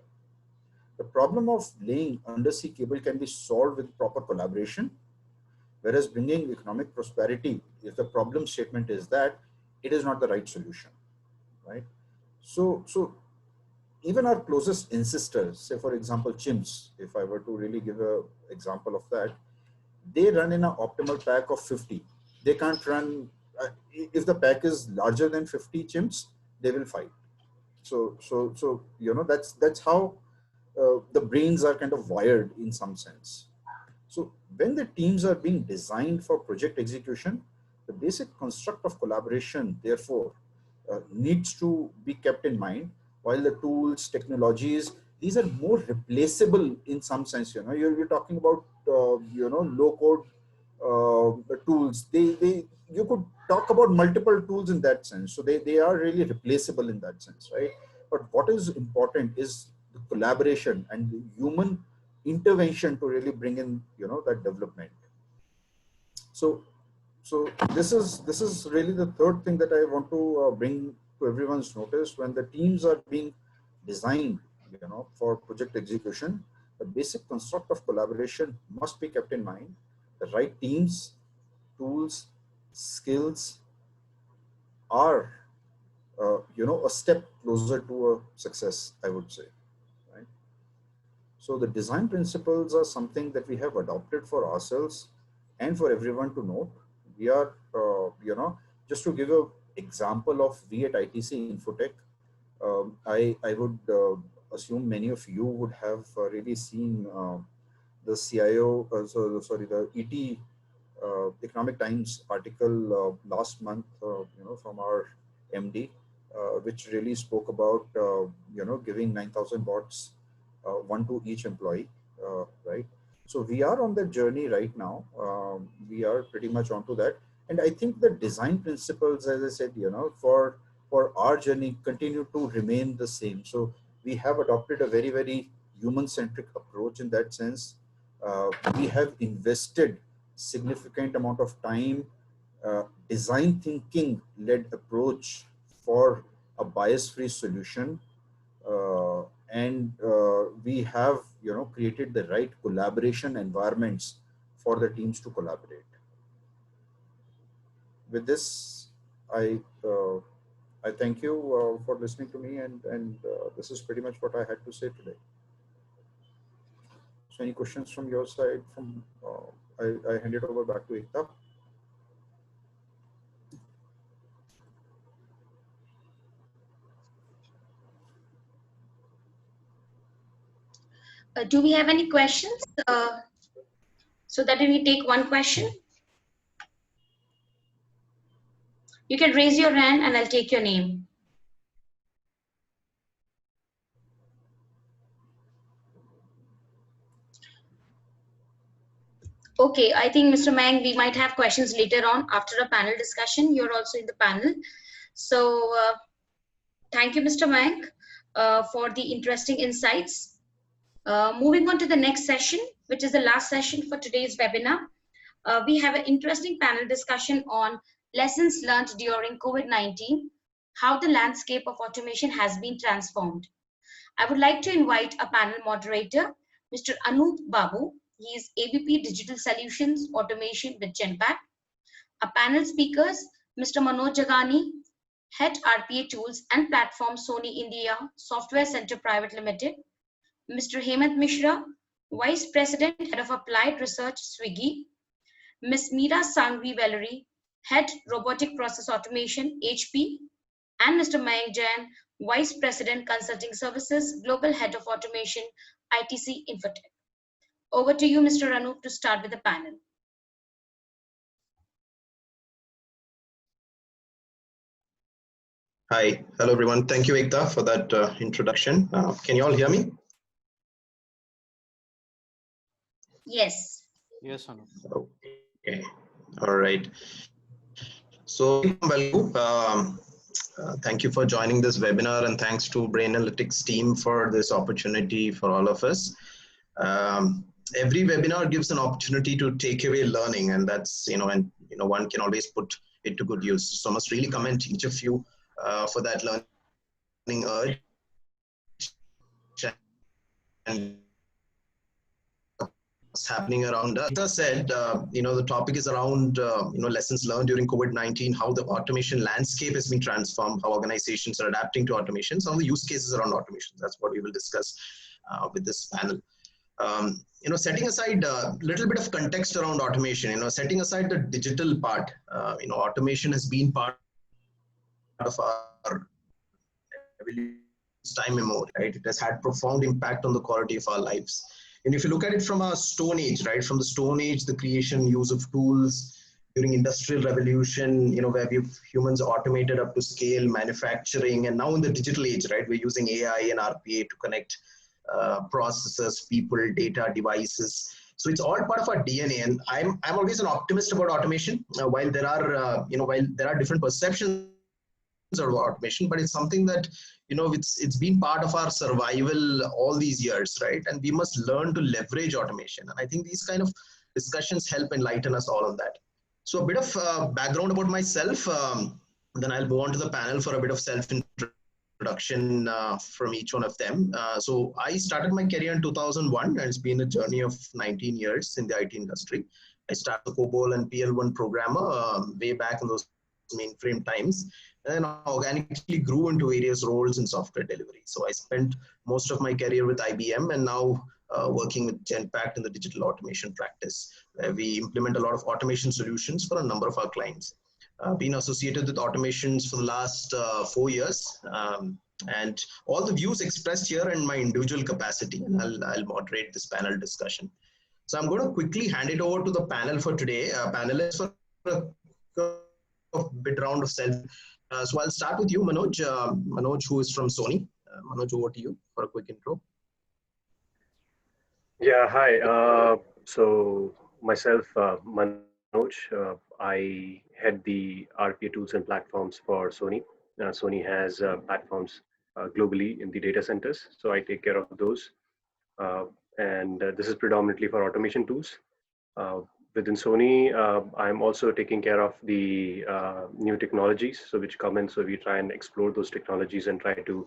The problem of laying undersea cable can be solved with proper collaboration, whereas bringing economic prosperity, if the problem statement is that, it is not the right solution, right? So even our closest ancestors, say for example chimps, if I were to really give an example of that, they run in an optimal pack of 50. They can't run, if the pack is larger than 50 chimps, they will fight. So that's how the brains are kind of wired in some sense. So when the teams are being designed for project execution, the basic construct of collaboration, therefore, needs to be kept in mind, while the tools, technologies, these are more replaceable in some sense. You're talking about, low code tools. You could talk about multiple tools in that sense. So they are really replaceable in that sense, right? But what is important is the collaboration and the human intervention to really bring in, that development. So this is really the third thing that I want to bring to everyone's notice. When the teams are being designed, for project execution, the basic construct of collaboration must be kept in mind. The right teams, tools, skills are, a step closer to a success, I would say, right? So the design principles are something that we have adopted for ourselves and for everyone to note. We are, just to give an example of we at ITC Infotech, I would assume many of you would have really seen the CIO, the ET Economic Times article last month, from our MD, which really spoke about, giving 9,000 bots, one to each employee, right? So we are on that journey right now. We are pretty much onto that. And I think the design principles, as I said, for our journey continue to remain the same. So we have adopted a very, very human-centric approach in that sense. We have invested significant amount of time, design thinking led approach for a bias-free solution. And we have, created the right collaboration environments for the teams to collaborate. With this, I thank you for listening to me, and this is pretty much what I had to say today. So, any questions from your side? From I hand it over back to Ekta. Do we have any questions? So that we take one question. You can raise your hand and I'll take your name. Okay, I think Mr. Mang, we might have questions later on after a panel discussion. You're also in the panel. So thank you, Mr. Mang, for the interesting insights. Moving on to the next session, which is the last session for today's webinar. We have an interesting panel discussion on lessons learned during COVID-19, how the landscape of automation has been transformed. I would like to invite a panel moderator, Mr. Anup Babu. He is AVP Digital Solutions Automation with Genpact. Our panel speakers, Mr. Manoj Jagani, Head RPA Tools and Platform Sony India Software Center Private Limited, Mr. Hemant Mishra, Vice President, Head of Applied Research, Swiggy, Ms. Meera Sangvi Valerie, Head Robotic Process Automation, HP, and Mr. Mayank Jain, Vice President, Consulting Services, Global Head of Automation, ITC Infotech. Over to you, Mr. Anup, to start with the panel. Hi, hello everyone. Thank you, Ekta, for that introduction. Can you all hear me? Yes. Yes, Anup. Okay, all right. So, welcome. Thank you for joining this webinar, and thanks to Brainalytics team for this opportunity for all of us. Every webinar gives an opportunity to take away learning, and that's, one can always put it to good use. So I must really commend each of you for that learning urge. And what's happening around us. As I said, the topic is around, lessons learned during COVID-19, how the automation landscape has been transformed, how organizations are adapting to automation, some of the use cases around automation. That's what we will discuss with this panel. Setting aside a little bit of context around automation, setting aside the digital part, automation has been part of our time immemorial, right? It has had profound impact on the quality of our lives. And if you look at it from a Stone Age, right? From the Stone Age, the creation, use of tools during Industrial Revolution, where humans automated up to scale manufacturing, and now in the digital age, right? We're using AI and RPA to connect processes, people, data, devices. So it's all part of our DNA. And I'm always an optimist about automation. While there are different perceptions of automation, but it's something that it's been part of our survival all these years, right? And we must learn to leverage automation. And I think these kind of discussions help enlighten us all on that. So a bit of background about myself, then I'll move on to the panel for a bit of self-introduction from each one of them. So I started my career in 2001, and it's been a journey of 19 years in the IT industry. I started the COBOL and PL1 programmer way back in those mainframe times, and then organically grew into various roles in software delivery. So I spent most of my career with IBM, and now working with Genpact in the digital automation practice, where we implement a lot of automation solutions for a number of our clients. Been associated with automations for the last 4 years, and all the views expressed here in my individual capacity, and I'll moderate this panel discussion. So I'm going to quickly hand it over to the panel for today. Panelists for a bit round of self. So I'll start with you, Manoj. Manoj, who is from Sony. Manoj, over to you for a quick intro. Yeah, hi. So myself, Manoj, I head the RPA tools and platforms for Sony. Sony has platforms globally in the data centers, so I take care of those. Uh, and this is predominantly for automation tools. Uh, Within Sony, I'm also taking care of the new technologies, so which come in. So we try and explore those technologies and try to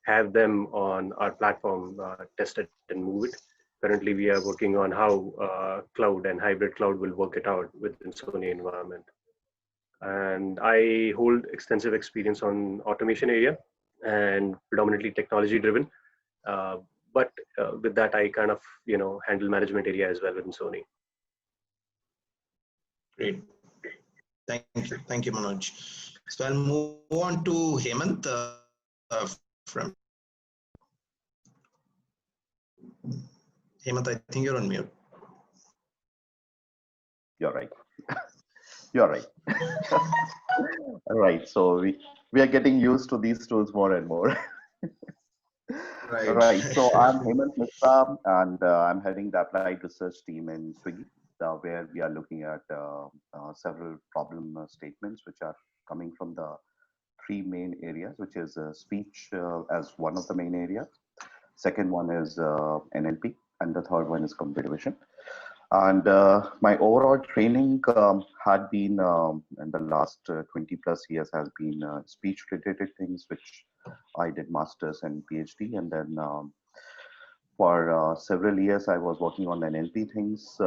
have them on our platform, test it and move it. Currently, we are working on how cloud and hybrid cloud will work it out within Sony environment. And I hold extensive experience on automation area and predominantly technology driven. Uh, but with that, I kind of handle management area as well within Sony. Great. Thank you, Manoj. So I'll move on to Hemant from Hemant. I think you're on mute. You're right. You're right. All right. So we are getting used to these tools more and more. Right. Right. So I'm Hemant Mishra, and I'm heading the applied research team in Swiggy, where we are looking at several problem statements which are coming from the three main areas, which is speech as one of the main areas. Second one is NLP, and the third one is computer vision. And my overall training had been in the last 20 plus years has been speech related things, which I did masters and PhD. And then for several years, I was working on NLP things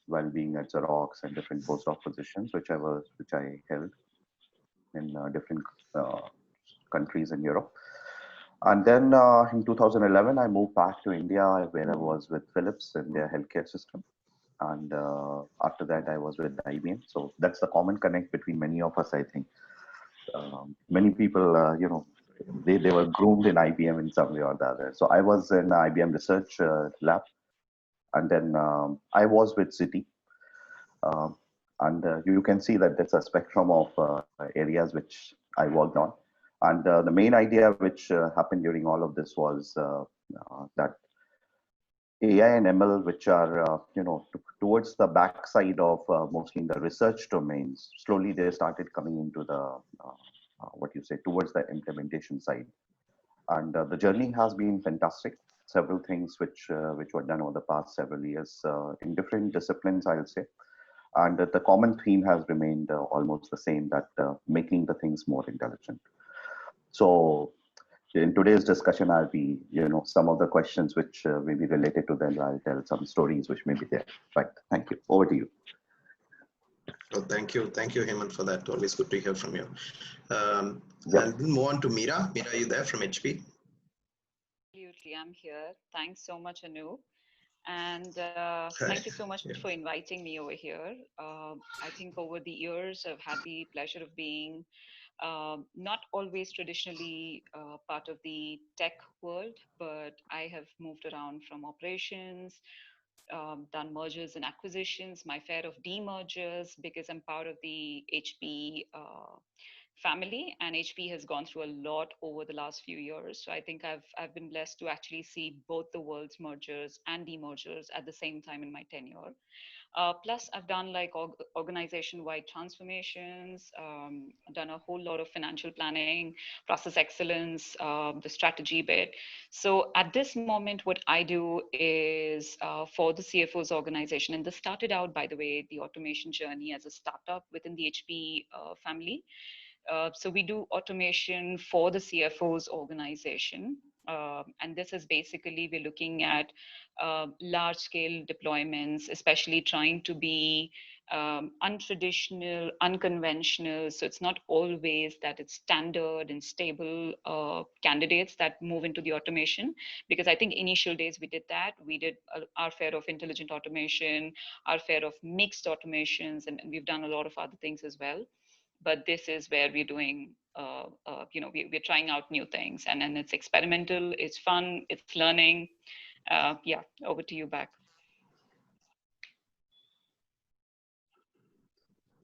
while being at Xerox and different postdoc positions, which I held in different countries in Europe. And then in 2011, I moved back to India, where I was with Philips in their healthcare system. And after that, I was with IBM. So that's the common connect between many of us, I think. Many people, they were groomed in IBM in some way or the other. So I was in IBM research lab. And then I was with Citi. And you can see that there's a spectrum of areas which I worked on. And the main idea which happened during all of this was that AI and ML, which are towards the backside of mostly in the research domains, slowly they started coming into the towards the implementation side. And the journey has been fantastic. Several things which were done over the past several years in different disciplines, I'll say. And the common theme has remained almost the same, that making the things more intelligent. So in today's discussion, I'll be, some of the questions which may be related to them. I'll tell some stories which may be there. Right. Thank you. Over to you. So thank you, Hemant, for that. Always good to hear from you. I'll move on to Meera. Meera, are you there from HP? Absolutely, I'm here. Thanks so much, Anu. And thank you so much for inviting me over here. I think over the years, I've had the pleasure of being not always traditionally part of the tech world, but I have moved around from operations, done mergers and acquisitions, my fair of demergers, because I'm part of the HP family, and HP has gone through a lot over the last few years. So I think I've been blessed to actually see both the world's mergers and demergers at the same time in my tenure. Plus, I've done like organization-wide transformations, done a whole lot of financial planning, process excellence, the strategy bit. So at this moment, what I do is for the CFO's organization, and this started out, by the way, the automation journey as a startup within the HP family. So we do automation for the CFO's organization. And this is basically, we're looking at large scale deployments, especially trying to be untraditional, unconventional. So it's not always that it's standard and stable candidates that move into the automation, because I think initial days we did that. We did our fair of intelligent automation, our fair of mixed automations, and we've done a lot of other things as well. But this is where we're doing, we're trying out new things, and it's experimental, it's fun, it's learning. Yeah, over to you back.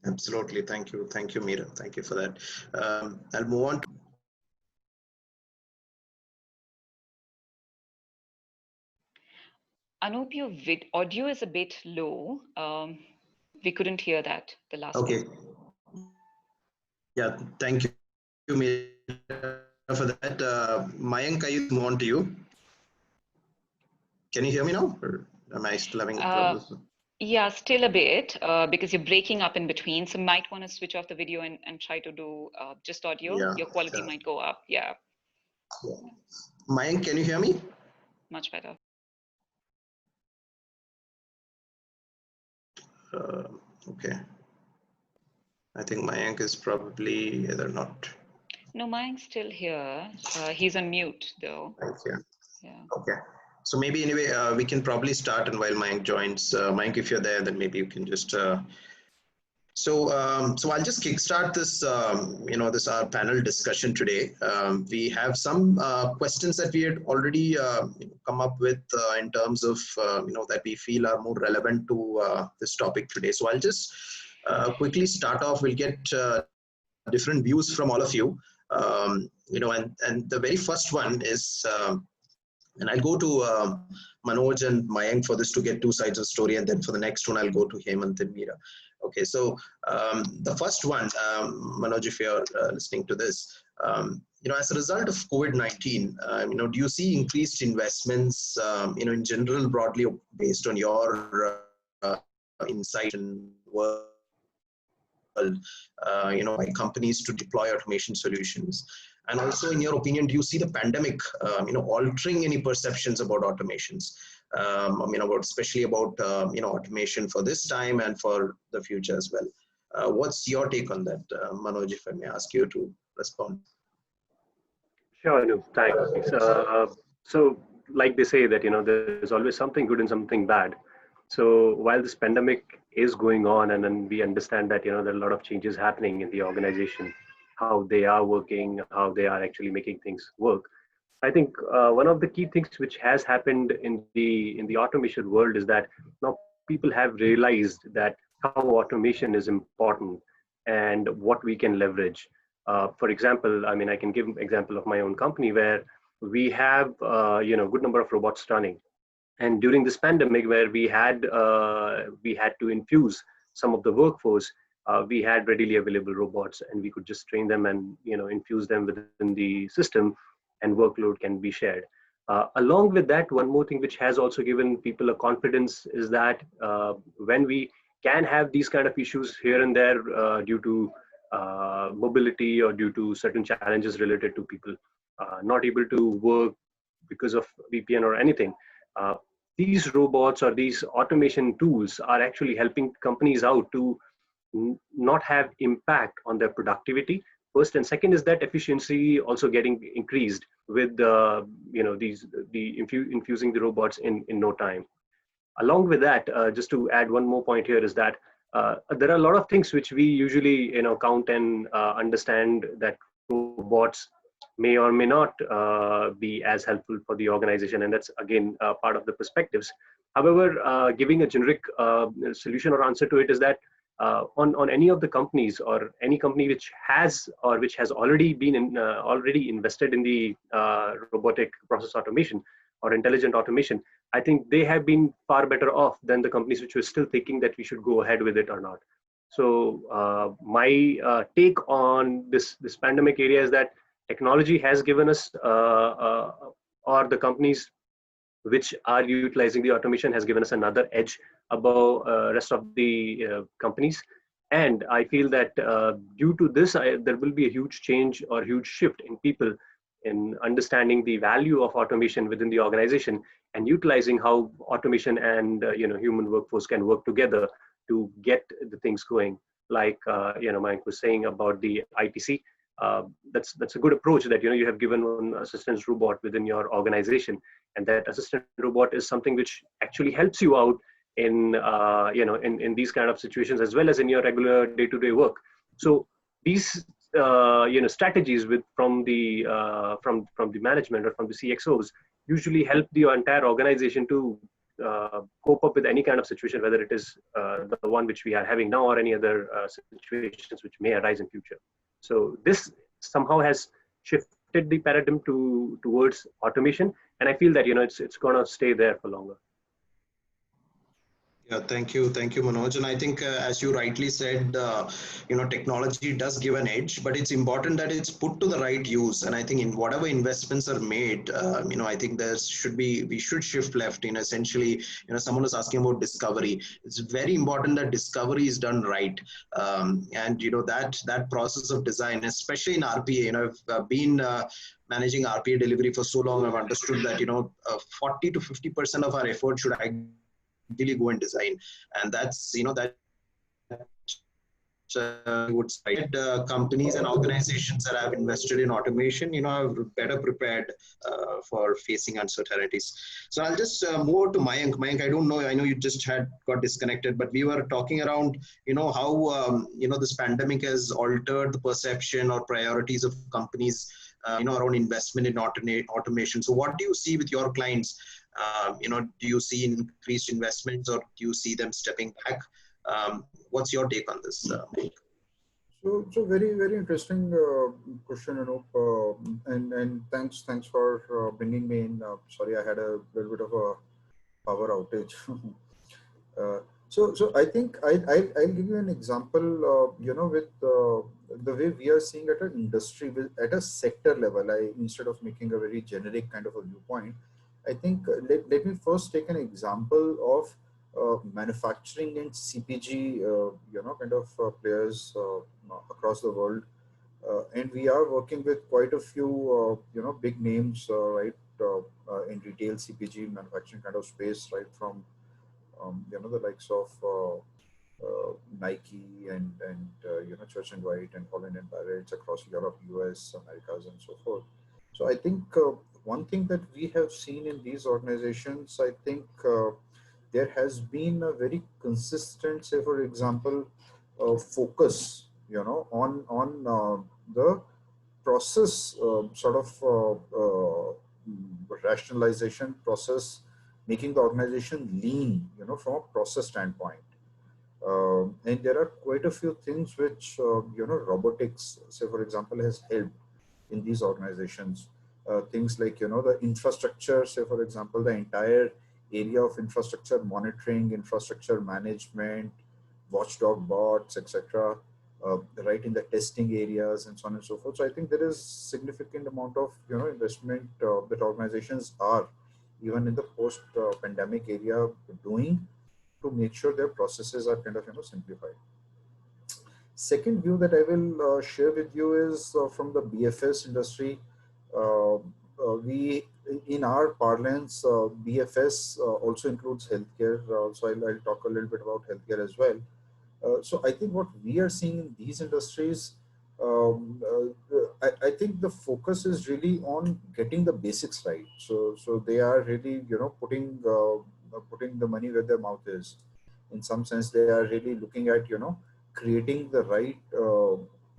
Absolutely. Thank you, Meera. Thank you for that. I'll move on to Anup, your audio is a bit low. We couldn't hear that, the last Okay. bit. Yeah, thank you, Meera, for that. Mayank, I move on to you. Can you hear me now? Or am I still having problems? Yeah, still a bit because you're breaking up in between. So might want to switch off the video and try to do just audio. Yeah, Your quality sure. might go up. Yeah, Yeah. Mayank, can you hear me? much better. Okay. I think Mayank is probably either not. No, Mayank's still here. He's on mute though. Thank you. Yeah. Okay. So maybe anyway, we can probably start, and while Mayank joins, Mayank, if you're there, then maybe you can just. So I'll just kickstart this, this our panel discussion today. We have some questions that we had already come up with in terms of, that we feel are more relevant to this topic today. So I'll just quickly start off. We'll get different views from all of you. And the very first one is, and I'll go to Manoj and Mayank for this to get two sides of the story, and then for the next one, I'll go to Hemant and Meera. Okay, so the first one, Manoj, if you're listening to this, as a result of COVID-19, do you see increased investments, in general, broadly based on your insight and work, by companies to deploy automation solutions? And also, in your opinion, do you see the pandemic, altering any perceptions about automations? Especially about automation for this time and for the future as well. What's your take on that, Manoj? If I may ask you to respond. Sure, Anu, thanks. So, like they say that there's always something good and something bad. So while this pandemic is going on, and then we understand that there are a lot of changes happening in the organization, how they are working, how they are actually making things work. I think one of the key things which has happened in the automation world is that now people have realized that how automation is important and what we can leverage. For example, I can give an example of my own company where we have good number of robots running. And during this pandemic, where we had to infuse some of the workforce, we had readily available robots, and we could just train them and infuse them within the system, and workload can be shared. Along with that, one more thing which has also given people a confidence is that when we can have these kind of issues here and there due to mobility or due to certain challenges related to people not able to work because of VPN or anything. These robots or these automation tools are actually helping companies out to not have impact on their productivity first, and second is that efficiency also getting increased with infusing the robots in no time. Along with that, just to add one more point here is that there are a lot of things which we usually count and understand that robots may or may not be as helpful for the organization, and that's again part of the perspectives. However, giving a generic solution or answer to it is that on any of the companies or any company which has already been already invested in the robotic process automation or intelligent automation, I think they have been far better off than the companies which were still thinking that we should go ahead with it or not. So my take on this pandemic area is that technology has given us, or the companies which are utilizing the automation has given us another edge above rest of the companies. And I feel that due to this, there will be a huge change or huge shift in people in understanding the value of automation within the organization and utilizing how automation and human workforce can work together to get the things going. Like Mike was saying about the ITC. That's a good approach that you have given one assistance robot within your organization, and that assistant robot is something which actually helps you out in in these kind of situations as well as in your regular day-to-day work. So these strategies from the management or from the CXOs usually help the entire organization to cope up with any kind of situation, whether it is the one which we are having now or any other situations which may arise in future. So this somehow has shifted the paradigm towards automation, and I feel that it's going to stay there for longer. Thank you, Manoj. And I think, as you rightly said, technology does give an edge, but it's important that it's put to the right use. And I think in whatever investments are made, I think we should shift left. Essentially, someone was asking about discovery. It's very important that discovery is done right, and that process of design, especially in RPA. I've been managing RPA delivery for so long. I've understood that 40 to 50% of our effort should ideally go in design, and that's would say companies and organizations that have invested in automation are better prepared for facing uncertainties. So I'll just move to Mayank. I don't know, I know you just got disconnected, but we were talking around how this pandemic has altered the perception or priorities of companies around investment in automation. So what do you see with your clients? Do you see increased investments, or do you see them stepping back? What's your take on this? So very, very interesting question, Anup, and thanks for bringing me in. Sorry, I had a little bit of a power outage. So I think I'll give you an example. With the way we are seeing at an industry, at a sector level, instead of making a very generic kind of a viewpoint, I think let me first take an example of manufacturing and CPG, kind of players across the world, and we are working with quite a few, big names, right, in retail CPG manufacturing kind of space, right, from the likes of Nike and Church and White and Holland and Barrett across Europe, US, Americas, and so forth. So I think one thing that we have seen in these organizations, I think there has been a very consistent, say for example, focus, on the process rationalization process, making the organization lean, from a process standpoint. And there are quite a few things which, robotics, say for example, has helped in these organizations. Things like, the infrastructure, say for example, the entire area of infrastructure monitoring, infrastructure management, watchdog bots, etc., right in the testing areas and so on and so forth. So I think there is significant amount of investment that organizations are, even in the post-pandemic area, doing to make sure their processes are kind of simplified. Second view that I will share with you is from the BFS industry. We, in our parlance, BFS also includes healthcare. So I'll talk a little bit about healthcare as well. So I think what we are seeing in these industries, I think the focus is really on getting the basics right. So they are really, putting the money where their mouth is. In some sense, they are really looking at, creating the right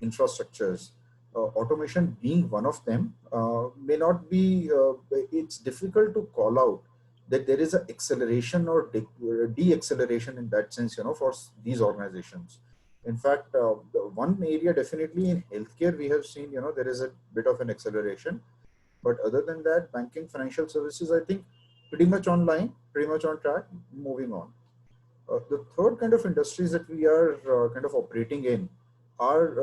infrastructures. Automation being one of them, may not be, it's difficult to call out that there is an acceleration or de-acceleration in that sense, for these organizations. In fact, the one area definitely in healthcare we have seen, there is a bit of an acceleration. But other than that, banking, financial services, I think pretty much online, pretty much on track, moving on. The third kind of industries that we are kind of operating in are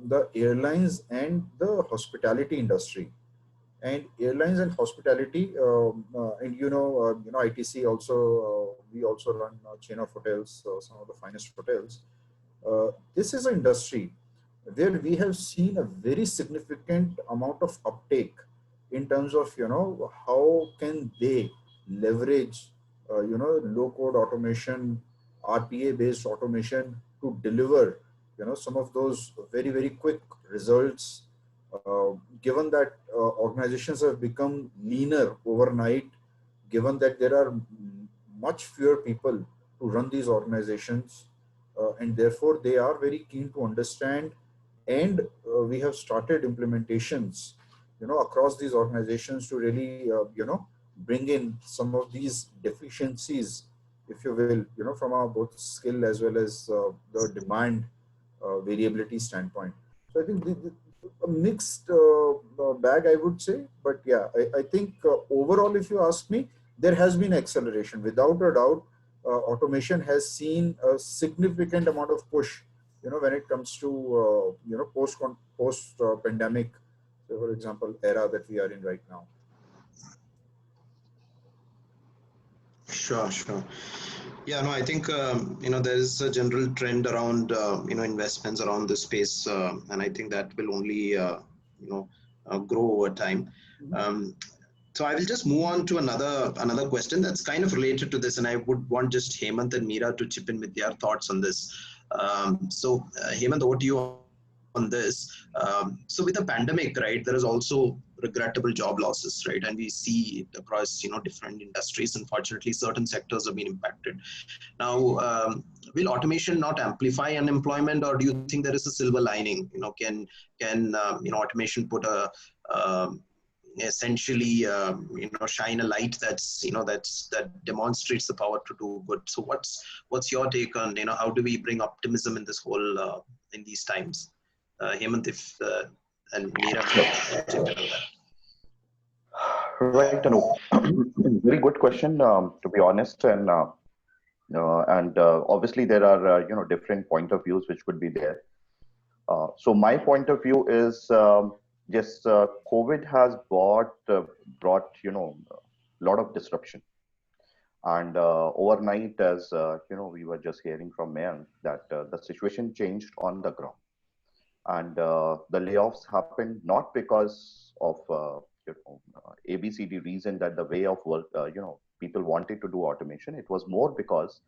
the airlines and the hospitality industry. And airlines and hospitality, and ITC also, we also run a chain of hotels, some of the finest hotels. This is an industry where we have seen a very significant amount of uptake in terms of, how can they leverage, low-code automation, RPA-based automation to deliver, some of those very, very quick results. Given that organizations have become leaner overnight, given that there are much fewer people to run these organizations, and therefore they are very keen to understand, and we have started implementations, across these organizations to really, bring in some of these deficiencies, if you will, from a both skill as well as the demand variability standpoint. So I think a mixed bag, I would say, but yeah, I think overall, if you ask me, there has been acceleration without a doubt. automation has seen a significant amount of push, when it comes to, post pandemic, so for example, era that we are in right now. Sure, sure. Yeah, no, I think, there is a general trend around, investments around this space. And I think that will only, grow over time. So I will just move on to another question that's kind of related to this, and I would want just Hemant and Meera to chip in with their thoughts on this. Hemant, over to you on this. So with the pandemic, right, there is also regrettable job losses, right, and we see it across different industries. Unfortunately, certain sectors have been impacted. Now, will automation not amplify unemployment, or do you think there is a silver lining? Can automation put a essentially shine a light that demonstrates the power to do good? So what's your take on how do we bring optimism in this whole in these times? Hemant, if and Meera, chip in on that. Right, Anup. Very good question, to be honest, and obviously there are different point of views which could be there. So my point of view is, yes, COVID has brought a lot of disruption, and overnight, as we were just hearing from Mayank, that the situation changed on the ground, and the layoffs happened not because of ABCD reason that the way of work, people wanted to do automation. It was more because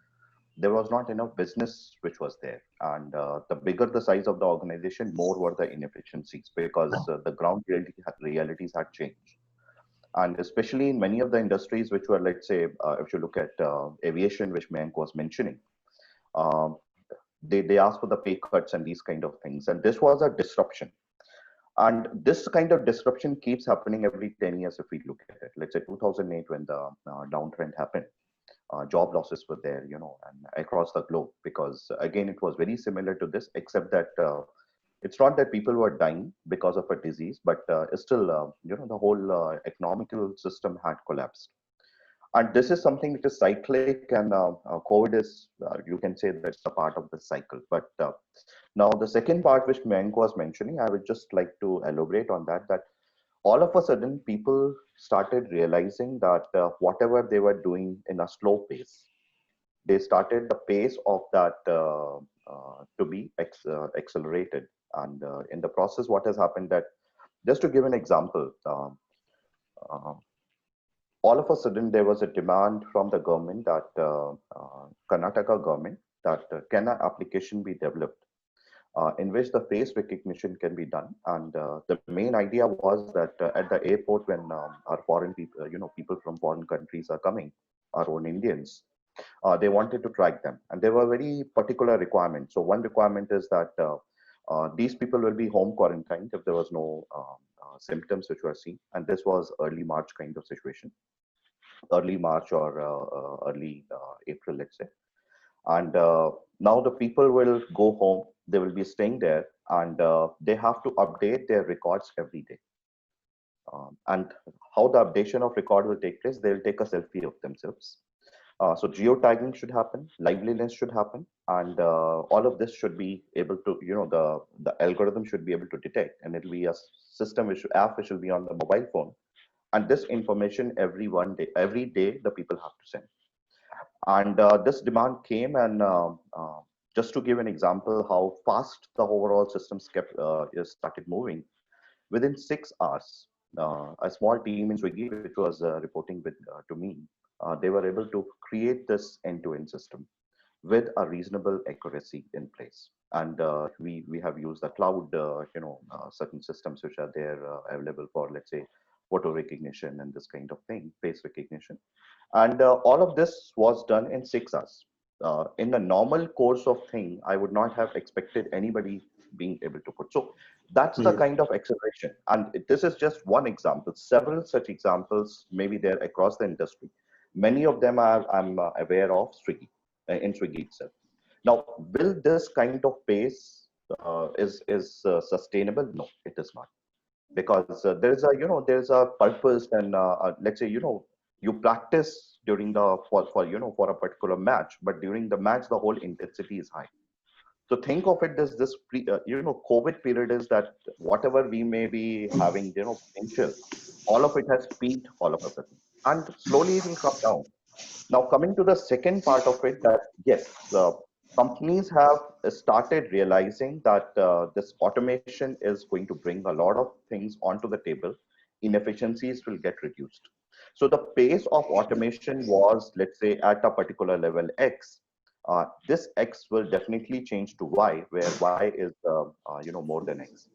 there was not enough business which was there, and the bigger the size of the organization, more were the inefficiencies, because the ground realities had changed. And especially in many of the industries which were, let's say, if you look at aviation, which Mayank was mentioning, they asked for the pay cuts and these kind of things, and this was a disruption. And this kind of disruption keeps happening every 10 years if we look at it. Let's say 2008, when the downtrend happened, job losses were there, and across the globe, because again, it was very similar to this, except that it's not that people were dying because of a disease, but still, the whole economical system had collapsed. And this is something which is cyclic, and COVID is, you can say that's a part of the cycle. But now the second part which Mayank was mentioning, I would just like to elaborate on that all of a sudden people started realizing that whatever they were doing in a slow pace, they started the pace of that to be accelerated. And in the process, what has happened, that just to give an example, all of a sudden there was a demand from the government, that Karnataka government, that can an application be developed in which the face recognition can be done. And the main idea was that at the airport, when our foreign people, people from foreign countries are coming, our own Indians, they wanted to track them. And there were very particular requirements. So one requirement is that these people will be home quarantined if there was no symptoms which were seen. And this was early March kind of situation, early March or early April, let's say. And now the people will go home, they will be staying there, and they have to update their records every day. And how the updation of record will take place, they will take a selfie of themselves. So geotagging should happen, liveliness should happen, and all of this should be able to, the algorithm should be able to detect, and it will be a system app which will be on the mobile phone. And this information every day the people have to send. And this demand came, and just to give an example how fast the overall system started moving, within 6 hours, a small team in Swiggy, which was reporting to me, they were able to create this end-to-end system with a reasonable accuracy in place. And we have used the cloud, certain systems which are there available for, let's say, photo recognition and this kind of thing, face recognition. And all of this was done in 6 hours. In the normal course of thing, I would not have expected anybody being able to put. So that's the kind of acceleration. And this is just one example. Several such examples maybe there across the industry. Many of them I'm aware of Swiggy, in Swiggy itself. Now, will this kind of pace is sustainable? No, it is not. Because there's a purpose, and let's say You practice during the for a particular match, but during the match the whole intensity is high. So think of it as this COVID period is that whatever we may be having potential, all of it has peaked all of a sudden, and slowly it will come down. Now, coming to the second part of it, that yes, companies have started realizing that this automation is going to bring a lot of things onto the table. Inefficiencies will get reduced. So the pace of automation was, let's say, at a particular level X. This X will definitely change to Y, where Y is more than X.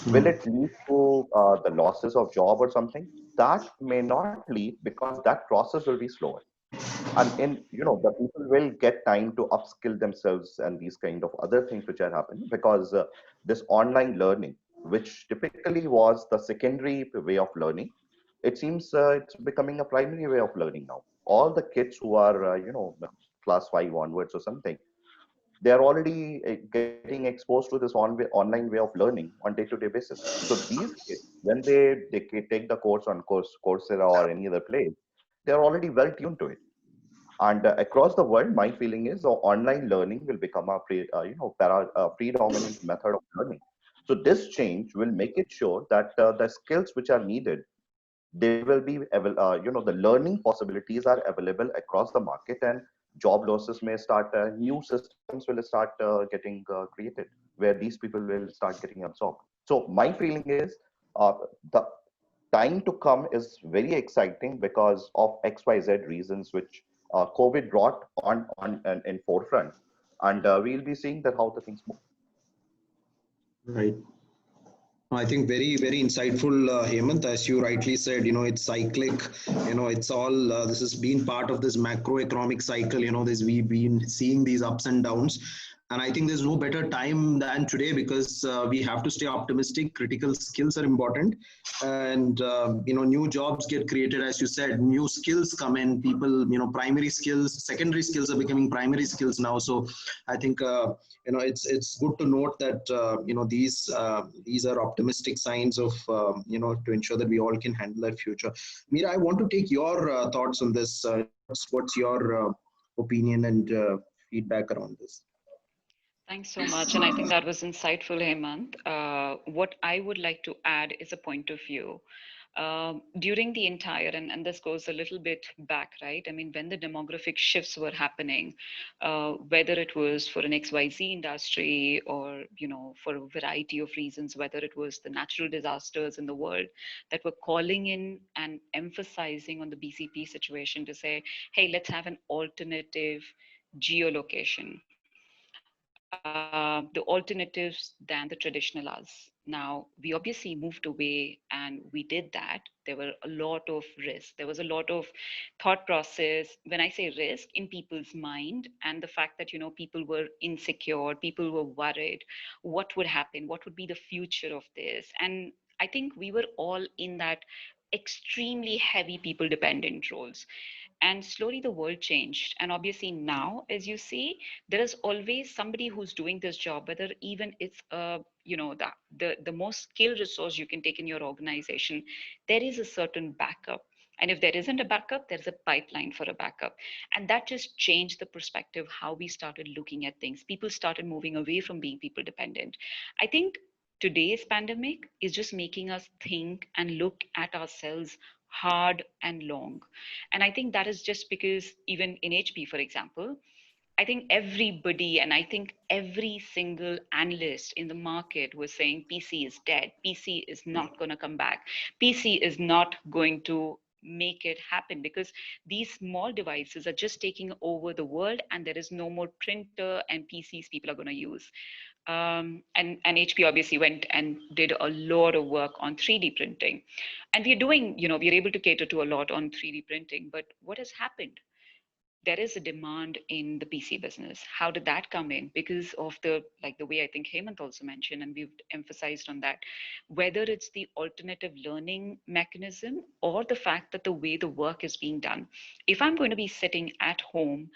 Will it lead to the losses of job or something? That may not lead, because that process will be slower, and in the people will get time to upskill themselves and these kind of other things which are happening, because this online learning, which typically was the secondary way of learning, it seems it's becoming a primary way of learning now. All the kids who are class 5 onwards or something, they are already getting exposed to this online way of learning on day-to-day basis. So these kids, when they take the course on Coursera or any other place, they are already well tuned to it. And across the world, my feeling is online learning will become a predominant method of learning. So this change will make it sure that the skills which are needed, they will be the learning possibilities are available across the market, and job losses may start. New systems will start getting created, where these people will start getting absorbed. So my feeling is the time to come is very exciting because of XYZ reasons, which COVID brought on in forefront, and we'll be seeing that how the things move. Right. I think very, very insightful, Hemant. As you rightly said, it's cyclic. It's all, this has been part of this macroeconomic cycle. We've been seeing these ups and downs. And I think there's no better time than today, because we have to stay optimistic. Critical skills are important. And, new jobs get created, as you said, new skills come in. People, primary skills, secondary skills are becoming primary skills now. So I think, it's good to note that these are optimistic signs of to ensure that we all can handle our future. Meera, I want to take your thoughts on this. What's your opinion and feedback around this? Thanks so much. And I think that was insightful, Hemant. What I would like to add is a point of view. During the entire, and this goes a little bit back, right? I mean, when the demographic shifts were happening, whether it was for an XYZ industry or, for a variety of reasons, whether it was the natural disasters in the world that were calling in and emphasizing on the BCP situation to say, hey, let's have an alternative geolocation. The alternatives than the traditional us. Now, we obviously moved away and we did that. There were a lot of risk. There was a lot of thought process. When I say risk, in people's mind, and the fact that, people were insecure, people were worried, what would happen? What would be the future of this? And I think we were all in that extremely heavy people dependent roles. And slowly the world changed. And obviously now, as you see, there is always somebody who's doing this job, whether even it's the most skilled resource you can take in your organization. There is a certain backup. And if there isn't a backup, there's a pipeline for a backup. And that just changed the perspective, how we started looking at things. People started moving away from being people dependent. I think today's pandemic is just making us think and look at ourselves hard and long. And I think that is just because even in HP, for example, I think everybody, and I think every single analyst in the market was saying PC is dead. PC is not going to come back. PC is not going to make it happen, because these small devices are just taking over the world, and there is no more printer and PCs people are going to use. And HP obviously went and did a lot of work on 3D printing. And we're doing, we're able to cater to a lot on 3D printing. But what has happened? There is a demand in the PC business. How did that come in? Because of the way I think Hemant also mentioned, and we've emphasized on that, whether it's the alternative learning mechanism or the fact that the way the work is being done. If I'm going to be sitting at home,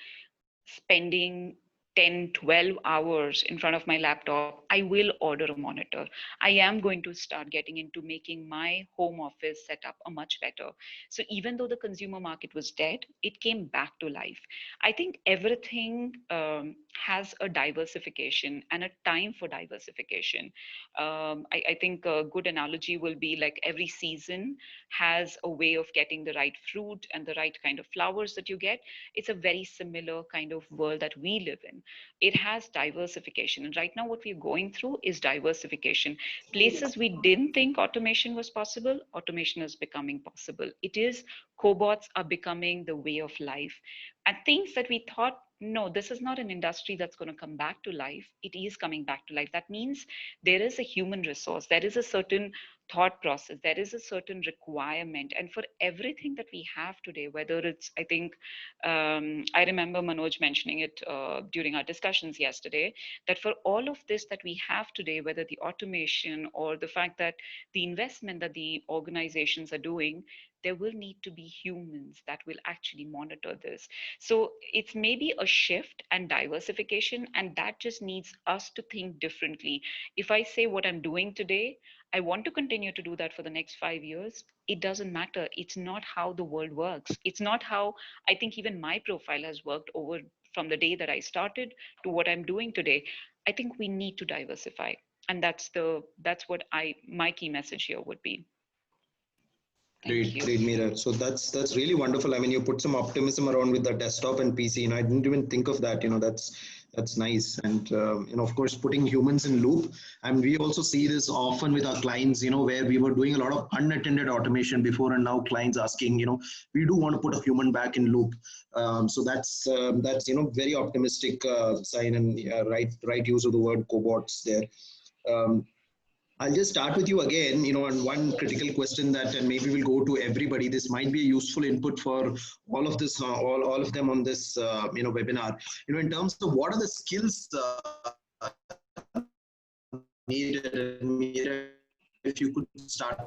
spending 10, 12 hours in front of my laptop, I will order a monitor. I am going to start getting into making my home office setup a much better. So even though the consumer market was dead, it came back to life. I think everything has a diversification and a time for diversification. I think a good analogy will be like every season has a way of getting the right fruit and the right kind of flowers that you get. It's a very similar kind of world that we live in. It has diversification. And right now, what we're going through is diversification. Places we didn't think automation was possible, automation is becoming possible. It is, cobots are becoming the way of life. And things that we thought, no, this is not an industry that's going to come back to life. It is coming back to life. That means there is a human resource, there is a certain thought process, there is a certain requirement. And for everything that we have today, whether it's, I think, I remember Manoj mentioning it during our discussions yesterday, that for all of this that we have today, whether the automation or the fact that the investment that the organizations are doing, there will need to be humans that will actually monitor this. So it's maybe a shift and diversification, and that just needs us to think differently. If I say what I'm doing today, I want to continue to do that for the next 5 years, it doesn't matter. It's not how the world works. It's not how I think even my profile has worked over from the day that I started to what I'm doing today. I think we need to diversify. And that's what my key message here would be. Great, Meera. So that's really wonderful. I mean, you put some optimism around with the desktop and PC, and I didn't even think of that. That's nice. And of course, putting humans in loop. And we also see this often with our clients. Where we were doing a lot of unattended automation before, and now clients asking, we do want to put a human back in loop. So that's very optimistic sign, and right use of the word cobots there. I'll just start with you again, on one critical question that, and maybe we'll go to everybody. This might be a useful input for all of this, all of them on this, webinar. In terms of what are the skills needed, if you could start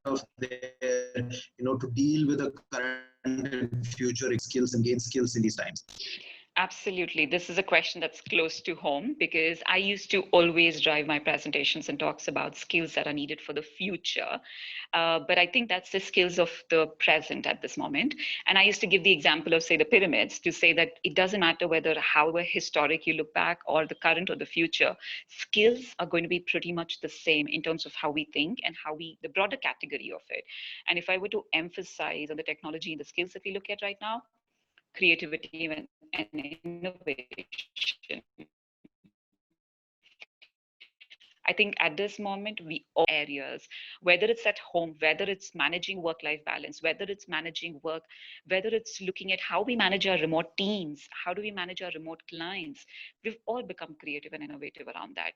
off there, to deal with the current and future skills and gain skills in these times. Absolutely. This is a question that's close to home because I used to always drive my presentations and talks about skills that are needed for the future. But I think that's the skills of the present at this moment. And I used to give the example of, say, the pyramids to say that it doesn't matter whether however historic you look back or the current or the future, skills are going to be pretty much the same in terms of how we think and the broader category of it. And if I were to emphasize on the technology and the skills that we look at right now, creativity and innovation. I think at this moment, we all areas, whether it's at home, whether it's managing work-life balance, whether it's managing work, whether it's looking at how we manage our remote teams, how do we manage our remote clients, we've all become creative and innovative around that.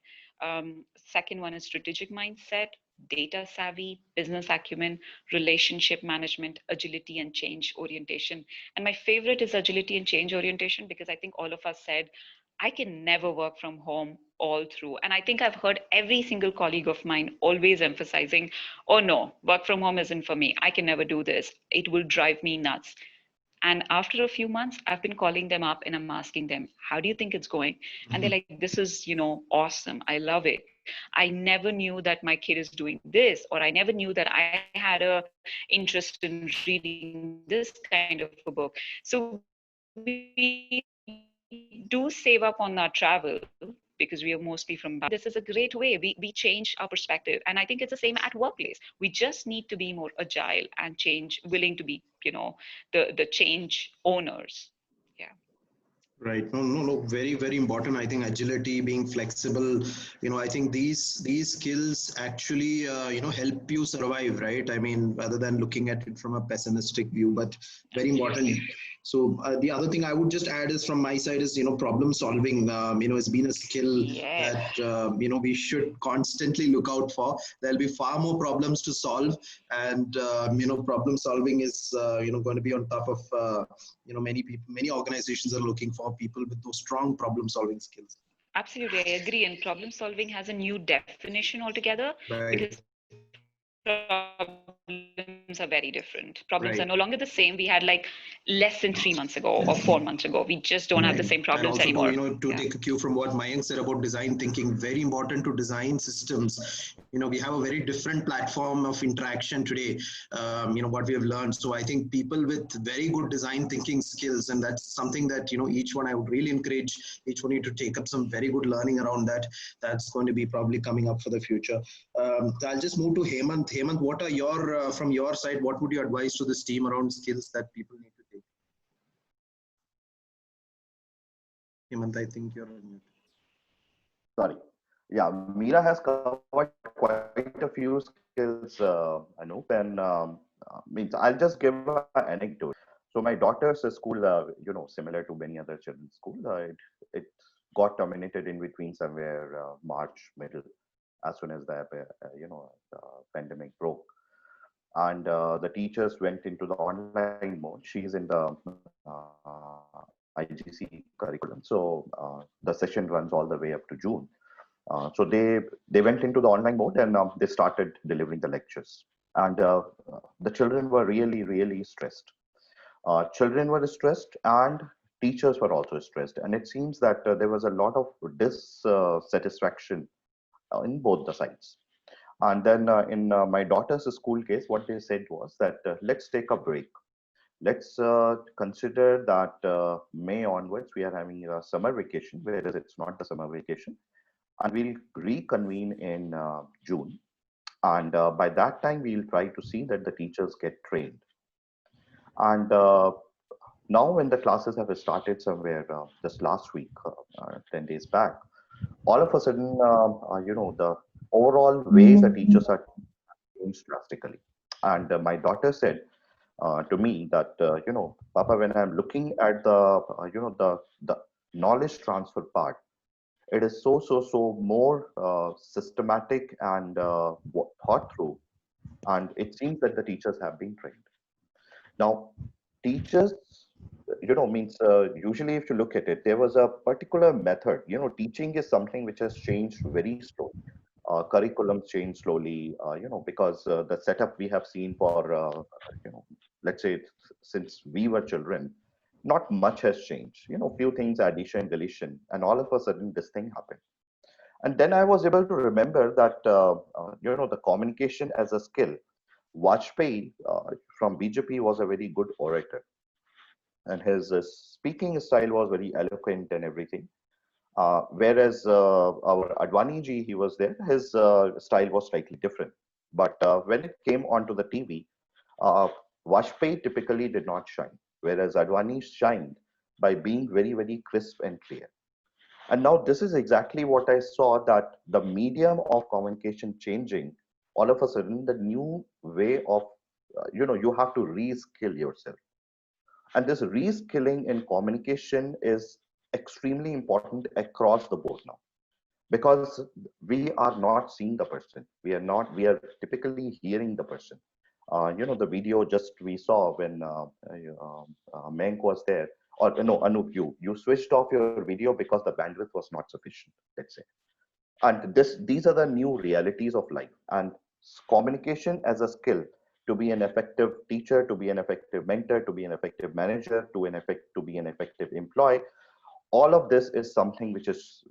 Second one is strategic mindset, data savvy, business acumen, relationship management, agility and change orientation. And my favorite is agility and change orientation because I think all of us said, I can never work from home all through. And I think I've heard every single colleague of mine always emphasizing, oh no, work from home isn't for me. I can never do this. It will drive me nuts. And after a few months, I've been calling them up and I'm asking them, how do you think it's going? And they're like, this is, awesome. I love it. I never knew that my kid is doing this, or I never knew that I had a interest in reading this kind of a book. So we do save up on our travel because we are mostly from back. This is a great way. We change our perspective. And I think it's the same at workplace. We just need to be more agile and willing to be, the change owners. Yeah. Right. No. Very, very important. I think agility, being flexible, I think these skills actually, help you survive, right? I mean, rather than looking at it from a pessimistic view, but very important. So the other thing I would just add is from my side is, problem solving, has been a skill that, we should constantly look out for. There'll be far more problems to solve, and, problem solving is, going to be on top of, many people, many organizations are looking for people with those strong problem solving skills. Absolutely, I agree. And problem solving has a new definition altogether. Right. Because problem are very different. Problems Right. are no longer the same. We had like less than 3 months ago or 4 months ago. We just don't have the same And problems also anymore. to take a cue from what Mayank said about design thinking, very important to design systems. We have a very different platform of interaction today, what we have learned. So I think people with very good design thinking skills, and that's something that, each one, I would really encourage each one of you to take up some very good learning around that. That's going to be probably coming up for the future. I'll just move to Hemant. Hemant, what are your, from your side, what would you advise to this team around skills that people need to take? Hemant, I think you're on mute. Sorry. Yeah, Mira has covered quite a few skills, Anup, and means I'll just give an anecdote. So my daughter's school, similar to many other children's school, it got terminated in between somewhere March middle, as soon as the pandemic broke, and the teachers went into the online mode. She's in the IGC curriculum, so the session runs all the way up to June. So they went into the online mode, and they started delivering the lectures. And the children were really stressed. Children were stressed, and teachers were also stressed. And it seems that there was a lot of dissatisfaction in both the sides. And then in my daughter's school case, what they said was that let's take a break. Let's consider that May onwards, we are having a summer vacation, whereas it's not the summer vacation. And we'll reconvene in June. And by that time, we'll try to see that the teachers get trained. And now when the classes have started somewhere just last week, 10 days back, all of a sudden, the overall way the teachers are changed drastically. And my daughter said to me that, Papa, when I'm looking at the knowledge transfer part, it is so more systematic and thought through. And it seems that the teachers have been trained. Now, teachers, means usually if you look at it, there was a particular method. Teaching is something which has changed very slowly. Curriculums change slowly, because the setup we have seen for, let's say since we were children, not much has changed. Few things, addition, deletion, and all of a sudden this thing happened. And then I was able to remember that, the communication as a skill. Vajpayee from BJP was a very good orator, and his speaking style was very eloquent and everything. Whereas our Advani ji, he was there, his style was slightly different. But when it came onto the TV, Vajpayee typically did not shine, whereas Advani shined by being very crisp and clear. And now this is exactly what I saw, that the medium of communication changing, all of a sudden the new way of, you have to reskill yourself. And this reskilling in communication is extremely important across the board now, because we are not seeing the person. We are typically hearing the person. The video just we saw when Mayank was there, or no, Anup, you switched off your video because the bandwidth was not sufficient, let's say. And these are the new realities of life. And communication as a skill, to be an effective teacher, to be an effective mentor, to be an effective manager, to be an effective employee, all of this is something which is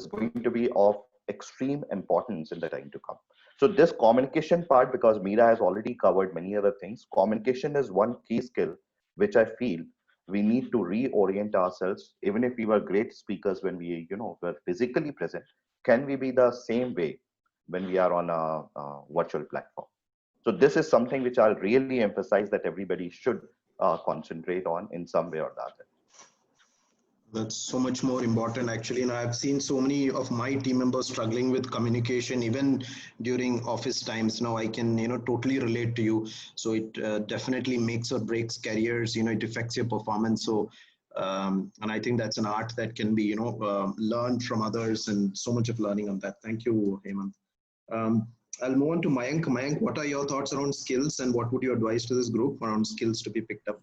going to be of extreme importance in the time to come. So this communication part, because Mira has already covered many other things, communication is one key skill which I feel we need to reorient ourselves. Even if we were great speakers when we were physically present, can we be the same way when we are on a virtual platform? So this is something which I'll really emphasize that everybody should concentrate on in some way or the other. That's so much more important, actually. And I've seen so many of my team members struggling with communication, even during office times. Now I can, totally relate to you. So it definitely makes or breaks careers. It affects your performance. So, and I think that's an art that can be, learned from others, and so much of learning on that. Thank you, Hemant. I'll move on to Mayank. Mayank, what are your thoughts around skills, and what would you advise to this group around skills to be picked up?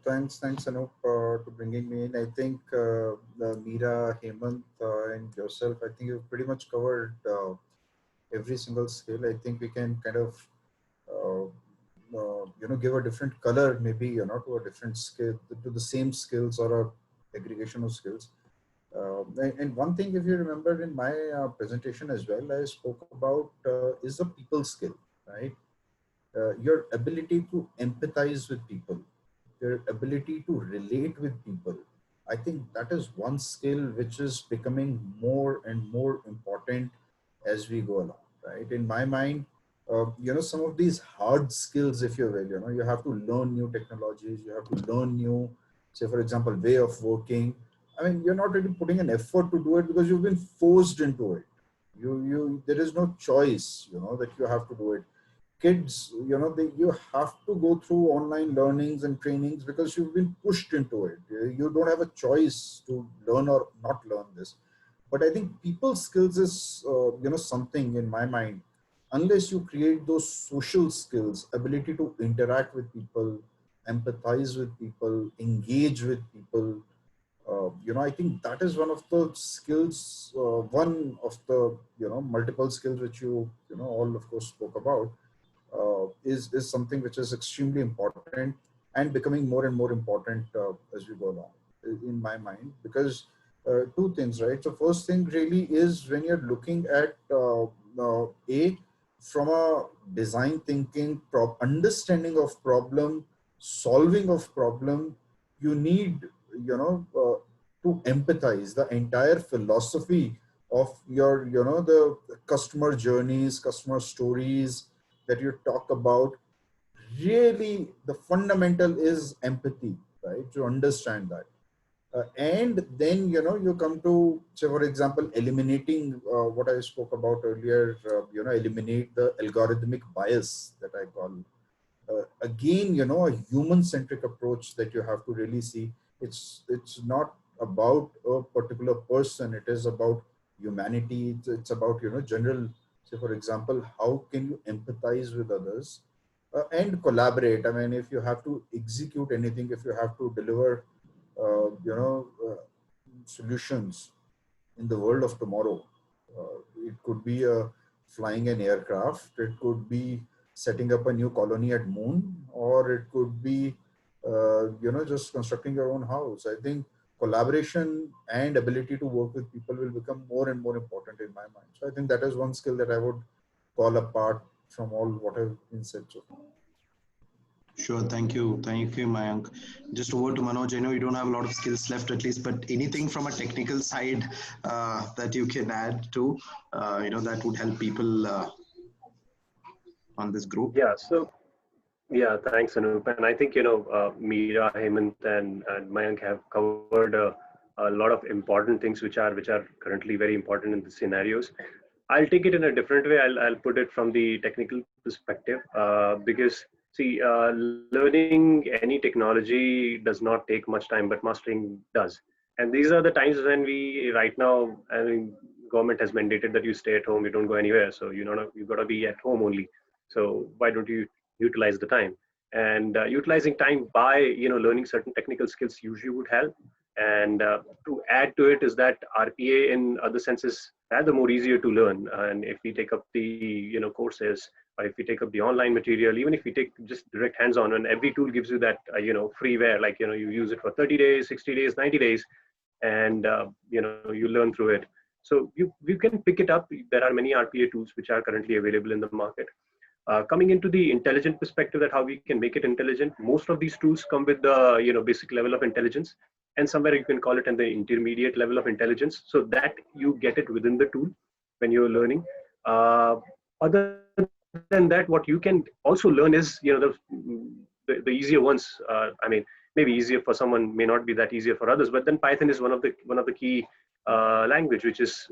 Thanks, Anup, to bringing me in. I think Meera, Hemant, and yourself, I think you've pretty much covered every single skill, I think we can kind of give a different color, maybe to a different skill, to the same skills or a aggregation of skills. And one thing, if you remember in my presentation as well, I spoke about is the people skill, right? Your ability to empathize with people, your ability to relate with people. I think that is one skill which is becoming more and more important as we go along, right? In my mind, some of these hard skills, if you will, you have to learn new technologies, you have to learn new, say, for example, way of working. I mean, you're not really putting an effort to do it because you've been forced into it. There is no choice, that you have to do it. Kids, you have to go through online learnings and trainings because you've been pushed into it. You don't have a choice to learn or not learn this. But I think people skills is, something in my mind, unless you create those social skills, ability to interact with people, empathize with people, engage with people, I think that is one of the skills, one of the, multiple skills which all of course spoke about, is something which is extremely important and becoming more and more important as we go along, in my mind, because two things, right? So first thing really is when you're looking at from a design thinking, understanding of problem, solving of problem, you need, to empathize the entire philosophy of your, the customer journeys, customer stories that you talk about. Really, the fundamental is empathy, right? To understand that. And then, you come to, say, for example, eliminating what I spoke about earlier, eliminate the algorithmic bias that I call. Again, a human-centric approach that you have to really see. It's not about a particular person. It is about humanity. It's about, general, say, for example, how can you empathize with others and collaborate? I mean, if you have to execute anything, if you have to deliver, solutions in the world of tomorrow, it could be flying an aircraft, it could be setting up a new colony at moon, or it could be, just constructing your own house. I think collaboration and ability to work with people will become more and more important in my mind. So I think that is one skill that I would call apart from all what has been said so far. Sure, thank you, Mayank. Just over to Manoj. I know you don't have a lot of skills left, at least, but anything from a technical side that you can add to, that would help people on this group. Yeah. So, yeah, thanks, Anup. And I think Meera, Hemant, and Mayank have covered a lot of important things which are currently very important in the scenarios. I'll take it in a different way. I'll put it from the technical perspective because. See, learning any technology does not take much time, but mastering does. And these are the times when we, right now, I mean, government has mandated that you stay at home, you don't go anywhere. So, you've got to be at home only. So why don't you utilize the time? And utilizing time by, learning certain technical skills usually would help. And to add to it is that RPA in other senses rather more easier to learn. And if we take up the, courses, or if we take up the online material, even if we take just direct hands-on, and every tool gives you that, freeware, like, you use it for 30 days, 60 days, 90 days, and, you learn through it. So you can pick it up. There are many RPA tools which are currently available in the market. Coming into the intelligent perspective, that how we can make it intelligent, most of these tools come with the, basic level of intelligence, and somewhere you can call it in the intermediate level of intelligence, so that you get it within the tool when you're learning. Other than that, what you can also learn is, the easier ones. I mean, maybe easier for someone, may not be that easier for others, but then Python is one of the key language which is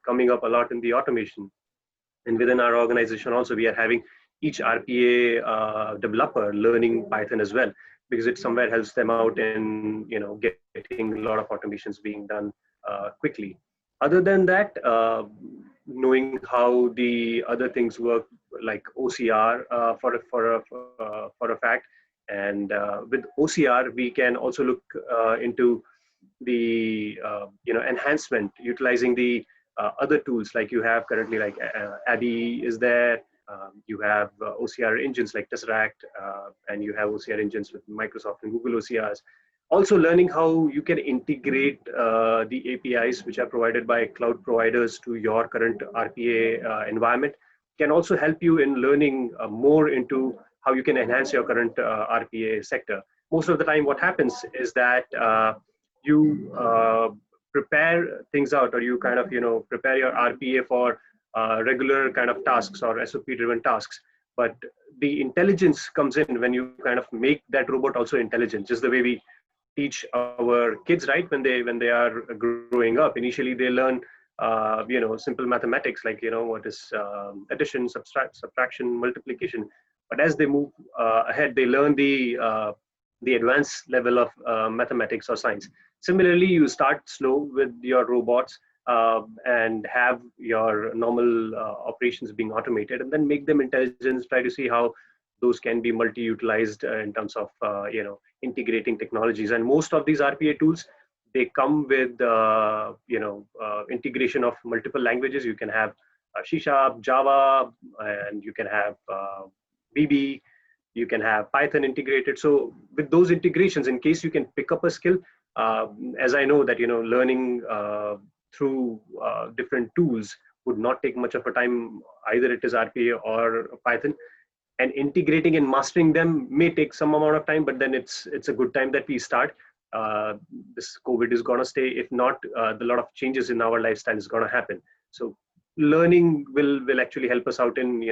coming up a lot in the automation. And within our organization also, we are having each RPA developer learning Python as well, because it somewhere helps them out in, getting a lot of automations being done quickly. Other than that, knowing how the other things work, like OCR for a fact, and with OCR we can also look into the enhancement, utilizing the other tools like you have currently, like ADDIE is there. You have OCR engines like Tesseract, and you have OCR engines with Microsoft and Google OCRs. Also learning how you can integrate the APIs which are provided by cloud providers to your current RPA environment can also help you in learning more into how you can enhance your current RPA sector. Most of the time what happens is that you prepare things out, or you kind of, prepare your RPA for regular kind of tasks or SOP driven tasks. But the intelligence comes in when you kind of make that robot also intelligent, just the way we teach our kids, right? When they are growing up, initially they learn, simple mathematics, like, what is addition, subtraction, multiplication. But as they move ahead, they learn the advanced level of mathematics or science. Similarly, you start slow with your robots and have your normal operations being automated, and then make them intelligent. Try to see how those can be multi-utilized in terms of integrating technologies. And most of these RPA tools, they come with integration of multiple languages. You can have C#, Java, and you can have VB. You can have Python integrated. So with those integrations, in case you can pick up a skill, as I know that learning through different tools would not take much of a time. Either it is RPA or Python, and integrating and mastering them may take some amount of time, but then it's a good time that we start. This COVID is going to stay. If not, a lot of changes in our lifestyle is going to happen. So learning will actually help us out in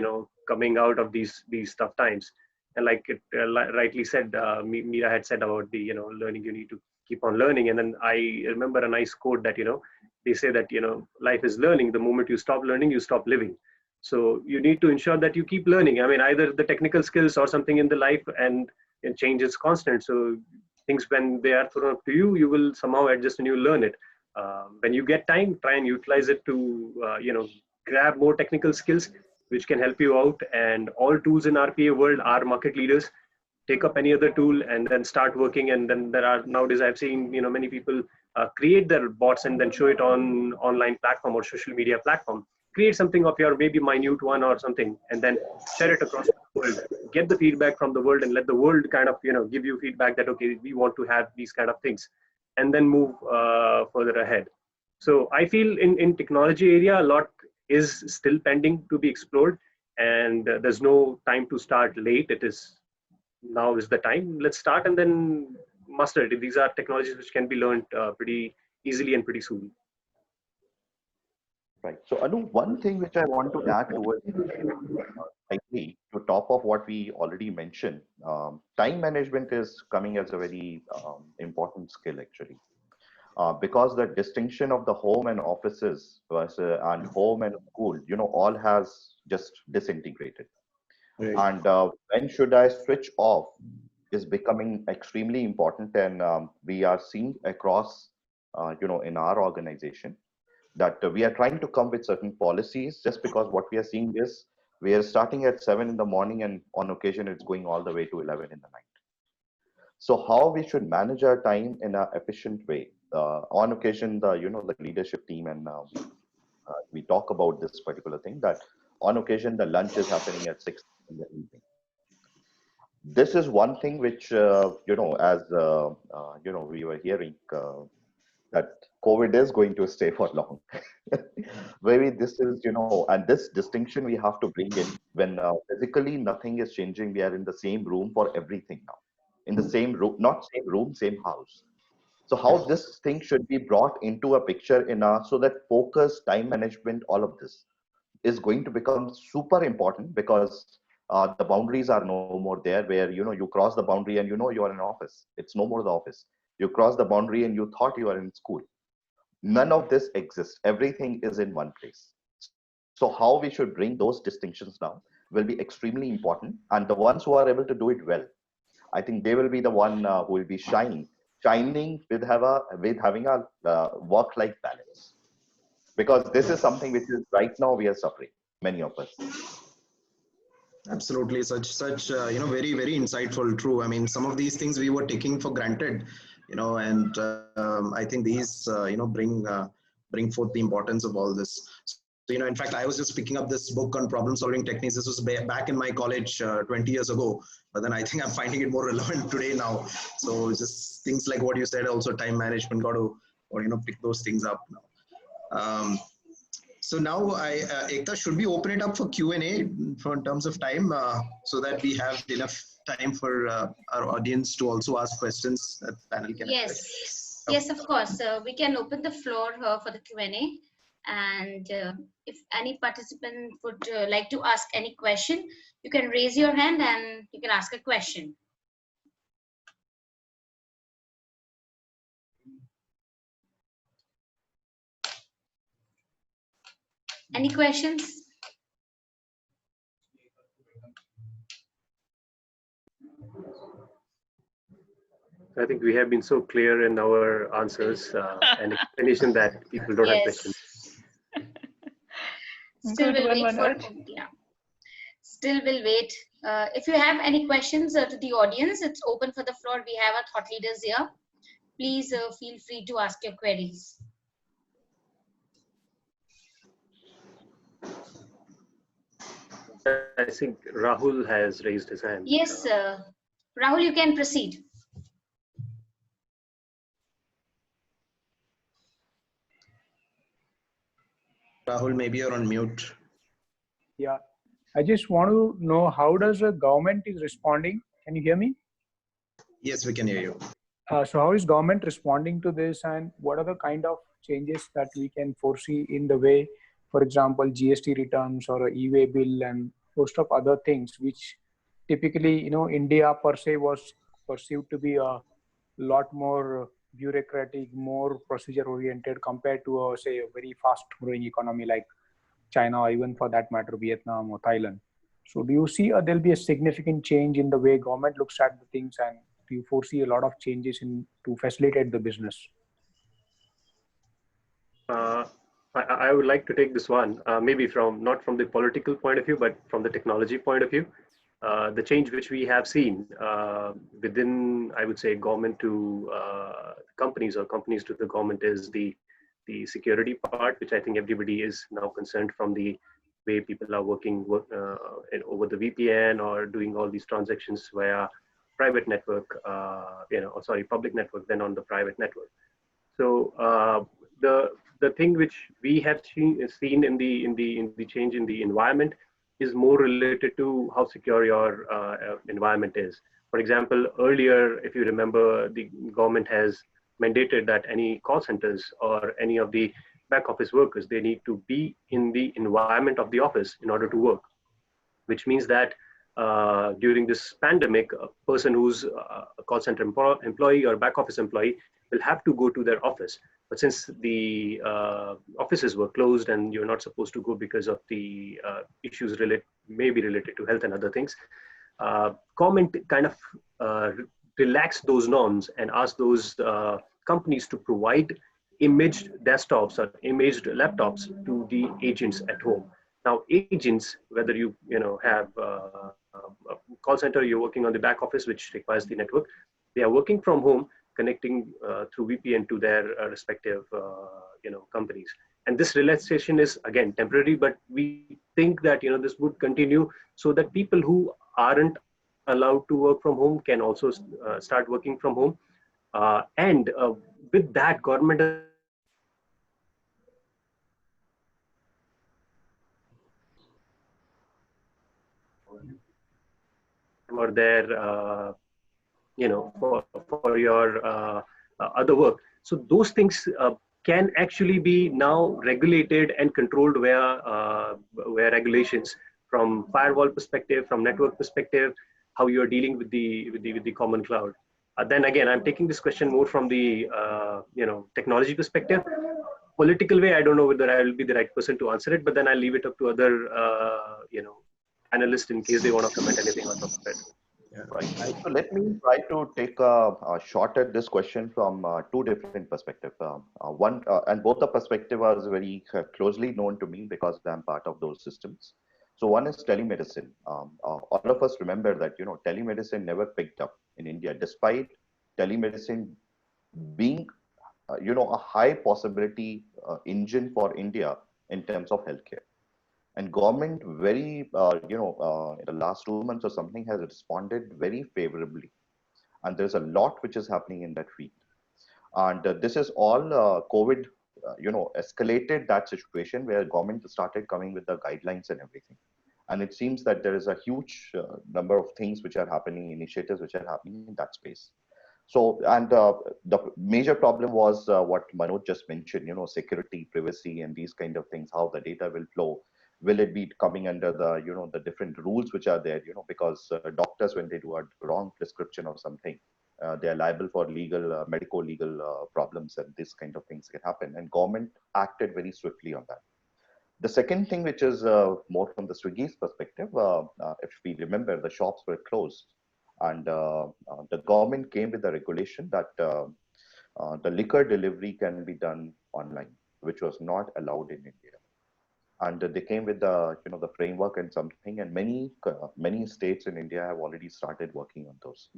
coming out of these tough times. And like it rightly said, Meera had said about the learning, you need to keep on learning. And then I remember a nice quote that they say that life is learning. The moment you stop learning, you stop living. So you need to ensure that you keep learning. I mean, either the technical skills or something in the life, and change is constant. So things, when they are thrown up to you, you will somehow adjust and you learn it. When you get time, try and utilize it to grab more technical skills which can help you out. And all tools in RPA world are market leaders. Take up any other tool and then start working. And then there are, nowadays I've seen many people create their bots and then show it on online platform or social media platform. Create something of your maybe minute one or something, and then share it across the world. Get the feedback from the world, and let the world kind of give you feedback that okay, we want to have these kind of things, and then move further ahead. So I feel in technology area, a lot is still pending to be explored, and there's no time to start late. It is, now is the time. Let's start and then master it. These are technologies which can be learned pretty easily and pretty soon. Right. So Anu, one thing which I want to add towards slightly to top of what we already mentioned, time management is coming as a very important skill actually, because the distinction of the home and offices versus and home and school, all has just disintegrated. Right. And when should I switch off is becoming extremely important, and we are seeing across, in our organization, that we are trying to come with certain policies, just because what we are seeing is we are starting at 7 in the morning and on occasion it's going all the way to 11 in the night. So how we should manage our time in an efficient way? On occasion, the leadership team and we talk about this particular thing, that on occasion the lunch is happening at 6 in the evening. This is one thing which, as we were hearing, that COVID is going to stay for long. Maybe this is, and this distinction we have to bring in when physically nothing is changing. We are in the same room for everything now, in the same room, not same room, same house. So how this thing should be brought into a picture so that focus, time management, all of this is going to become super important, because the boundaries are no more there where, you cross the boundary and you are in office. It's no more the office. You cross the boundary and you thought you are in school. None of this exists. Everything is in one place. So how we should bring those distinctions down will be extremely important. And the ones who are able to do it well, I think they will be the one who will be shining with having a work-life balance. Because this is something which is right now we are suffering, many of us. Absolutely, such very, very insightful. True. I mean, some of these things we were taking for granted, and I think these bring bring forth the importance of all this. So, in fact, I was just picking up this book on problem solving techniques. This was back in my college 20 years ago, but then I think I'm finding it more relevant today now. So just things like what you said, also time management, got to, or, pick those things up now. So now, Ekta, should we open it up for Q&A in terms of time so that we have enough time for our audience to also ask questions that the panel can Yes, yes, of course. We can open the floor for the Q&A. And if any participant would like to ask any question, you can raise your hand and you can ask a question. Any questions? I think we have been so clear in our answers and explanation that people don't have questions. Still will wait for Still will wait. If you have any questions to the audience, it's open for the floor. We have our thought leaders here. Please feel free to ask your queries. I think Rahul has raised his hand. Yes, Rahul, you can proceed. Rahul, maybe you're on mute. Yeah, I just want to know how does the government is responding? Can you hear me? Yes, we can hear you. So how is government responding to this, and what are the kind of changes that we can foresee in the way, for example, GST returns or a e-way bill and host of other things, which typically, India per se was perceived to be a lot more bureaucratic, more procedure oriented compared to say a very fast growing economy like China, or even for that matter, Vietnam or Thailand. So do you see there'll be a significant change in the way government looks at the things, and do you foresee a lot of changes to facilitate the business? I would like to take this one, maybe not from the political point of view, but from the technology point of view. The change which we have seen within, I would say, government to companies or companies to the government is the security part, which I think everybody is now concerned from the way people are working over the VPN or doing all these transactions via private network, public network, then on the private network. So the thing which we have seen in the change in the environment is more related to how secure your environment is. For example, earlier, if you remember, the government has mandated that any call centers or any of the back office workers, they need to be in the environment of the office in order to work, which means that during this pandemic, a person who's a call center employee or back office employee will have to go to their office. But since the offices were closed and you're not supposed to go because of the issues maybe related to health and other things, government kind of relaxed those norms and asked those companies to provide imaged desktops or imaged laptops to the agents at home. Now, agents, whether you have a call center, you're working on the back office, which requires the network, they are working from home, connecting through VPN to their respective companies. And this relaxation is again temporary, but we think that this would continue so that people who aren't allowed to work from home can also start working from home. And with that, government or there, for your other work. So those things can actually be now regulated and controlled via regulations from firewall perspective, from network perspective, how you're dealing with the common cloud. Then again, I'm taking this question more from the technology perspective. Political way, I don't know whether I will be the right person to answer it, but then I'll leave it up to other analysts in case they want to comment anything on top of it. Yeah. Right. So let me try to take a shot at this question from two different perspectives. One, and both the perspectives are very closely known to me because I'm part of those systems. So one is telemedicine. All of us remember that telemedicine never picked up in India, despite telemedicine being a high possibility engine for India in terms of healthcare. And government very, in the last 2 months or something has responded very favorably. And there's a lot which is happening in that field. And this is all COVID, escalated that situation where government started coming with the guidelines and everything. And it seems that there is a huge number of things which are happening, initiatives which are happening in that space. So, and the major problem was what Manoj just mentioned, security, privacy, and these kind of things, how the data will flow. Will it be coming under the, the different rules which are there, because doctors, when they do a wrong prescription or something, they are liable for legal, medical legal problems, and this kind of things can happen. And government acted very swiftly on that. The second thing, which is more from the Swiggy's perspective, if we remember, the shops were closed, and the government came with a regulation that the liquor delivery can be done online, which was not allowed in India. And they came with the the framework and something, and many states in India have already started working on those.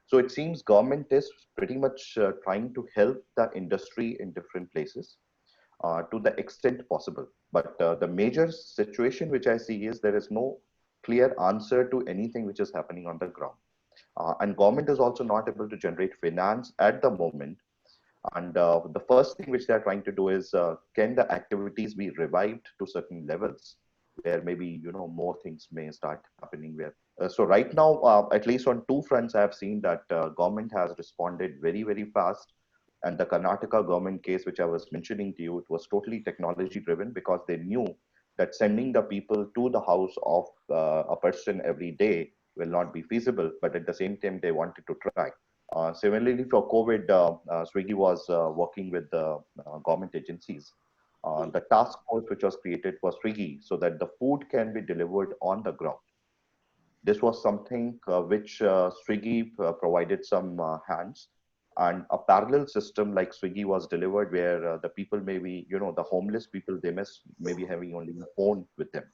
So it seems government is pretty much trying to help the industry in different places to the extent possible. But the major situation which I see is there is no clear answer to anything which is happening on the ground. And government is also not able to generate finance at the moment. And the first thing which they're trying to do is, can the activities be revived to certain levels where maybe, more things may start happening where. So right now, at least on two fronts, I have seen that government has responded very, very fast. And the Karnataka government case, which I was mentioning to you, it was totally technology driven because they knew that sending the people to the house of a person every day will not be feasible. But at the same time, they wanted to track. Similarly, for COVID, Swiggy was working with the government agencies. The task force which was created for Swiggy so that the food can be delivered on the ground. This was something which Swiggy provided some hands, and a parallel system like Swiggy was delivered where the people maybe, the homeless people, they must maybe having only a phone with them.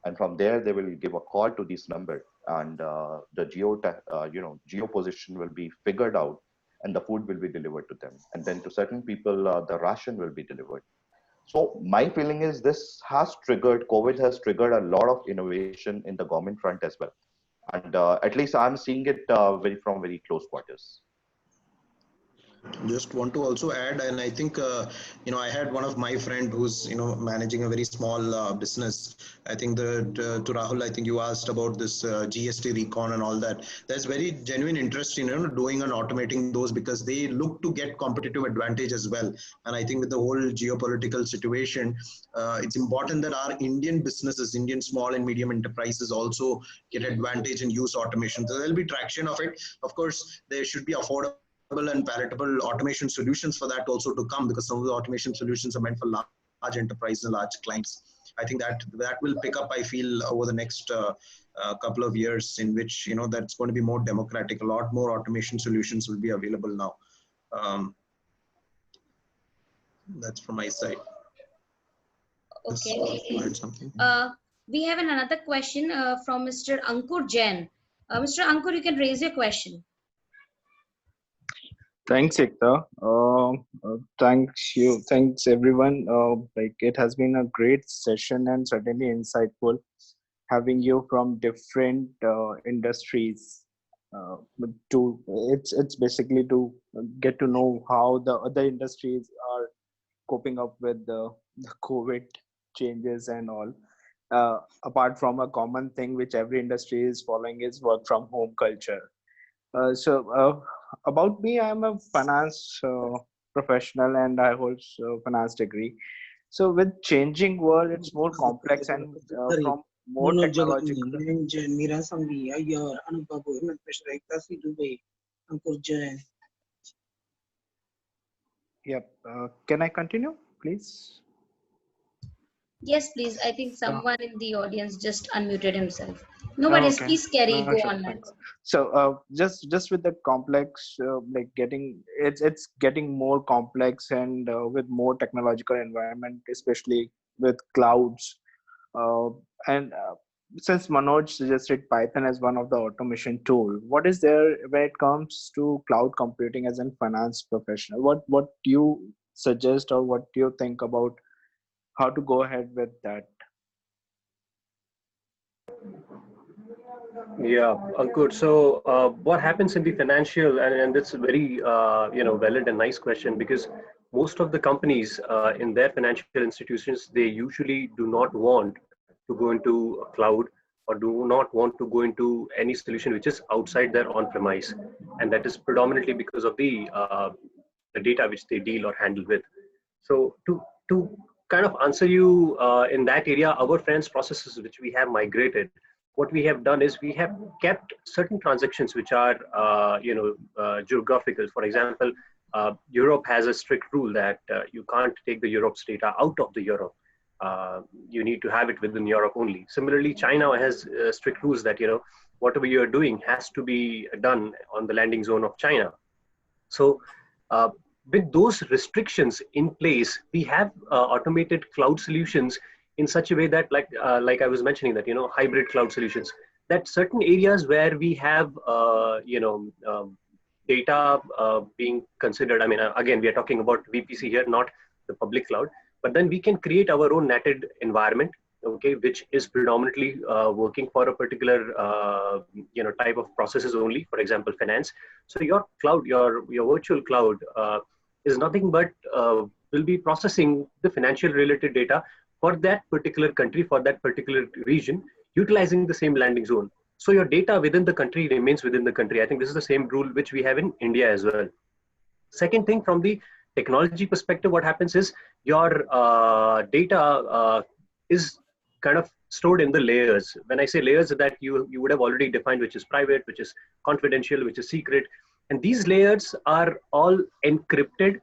And from there, they will give a call to this number, and the geo position will be figured out, and the food will be delivered to them. And then to certain people, the ration will be delivered. So my feeling is this has triggered, COVID has triggered a lot of innovation in the government front as well. And at least I'm seeing it from very close quarters. Just want to also add, and I think I had one of my friend who's managing a very small business. I think that to Rahul, I think you asked about this GST recon and all that. There's very genuine interest in doing and automating those because they look to get competitive advantage as well. And I think with the whole geopolitical situation, it's important that our Indian businesses, Indian small and medium enterprises also get advantage and use automation. So there'll be traction of it. Of course, there should be affordable and palatable automation solutions for that also to come, because some of the automation solutions are meant for large enterprises and large clients. I think that will pick up, I feel, over the next couple of years, in which that's going to be more democratic. A lot more automation solutions will be available now. That's from my side. Okay. Something. We have another question from Mr. Ankur Jain. Mr. Ankur, you can raise your question. Thanks, Ekta. Thanks everyone. It has been a great session and certainly insightful having you from different industries. It's basically to get to know how the other industries are coping up with the COVID changes and all. Apart from a common thing which every industry is following is work from home culture. About me, I'm a finance professional and I hold a finance degree. So with changing world, it's more complex and from more technological. Yep. Can I continue, please? Yes, please. I think someone in the audience just unmuted himself. No worries. Okay. Please carry. Go on. Next. So just with the complex, it's getting more complex and with more technological environment, especially with clouds, and since Manoj suggested Python as one of the automation tool, what is there when it comes to cloud computing as a finance professional? What do you suggest, or what do you think about how to go ahead with that? Yeah, Ankur. So, what happens in the financial, and it's a very valid and nice question, because most of the companies in their financial institutions, they usually do not want to go into a cloud, or do not want to go into any solution which is outside their on-premise, and that is predominantly because of the data which they deal or handle with. So, to kind of answer you in that area, our finance processes which we have migrated, what we have done is we have kept certain transactions which are geographical. For example, Europe has a strict rule that you can't take the Europe's data out of the Europe. You need to have it within Europe only. Similarly, China has strict rules that whatever you are doing has to be done on the landing zone of China. So with those restrictions in place, we have automated cloud solutions in such a way that, like I was mentioning, that hybrid cloud solutions, that certain areas where we have data being considered. I mean, again, we are talking about VPC here, not the public cloud. But then we can create our own netted environment, okay, which is predominantly working for a particular type of processes only. For example, finance. So your cloud, your virtual cloud is nothing but will be processing the financial related data for that particular country, for that particular region, utilizing the same landing zone. So your data within the country remains within the country. I think this is the same rule which we have in India as well. Second thing, from the technology perspective, what happens is your data is kind of stored in the layers. When I say layers, that you would have already defined, which is private, which is confidential, which is secret. And these layers are all encrypted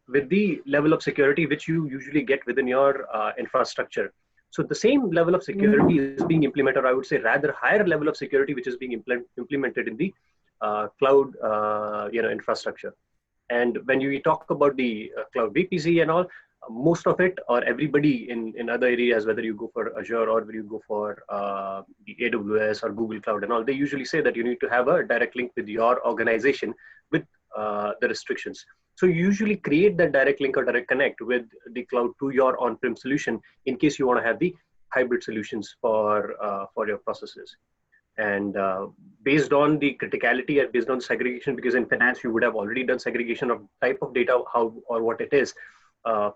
with the level of security which you usually get within your infrastructure. So the same level of security is being implemented, or I would say rather higher level of security, which is being implemented in the cloud infrastructure. And when you talk about the cloud VPC and all, most of it, or everybody in other areas, whether you go for Azure or whether you go for the AWS or Google Cloud and all, they usually say that you need to have a direct link with your organization with the restrictions. So you usually create that direct link or direct connect with the cloud to your on-prem solution in case you want to have the hybrid solutions for your processes. And based on the criticality and based on segregation, because in finance you would have already done segregation of type of data, how or what it is,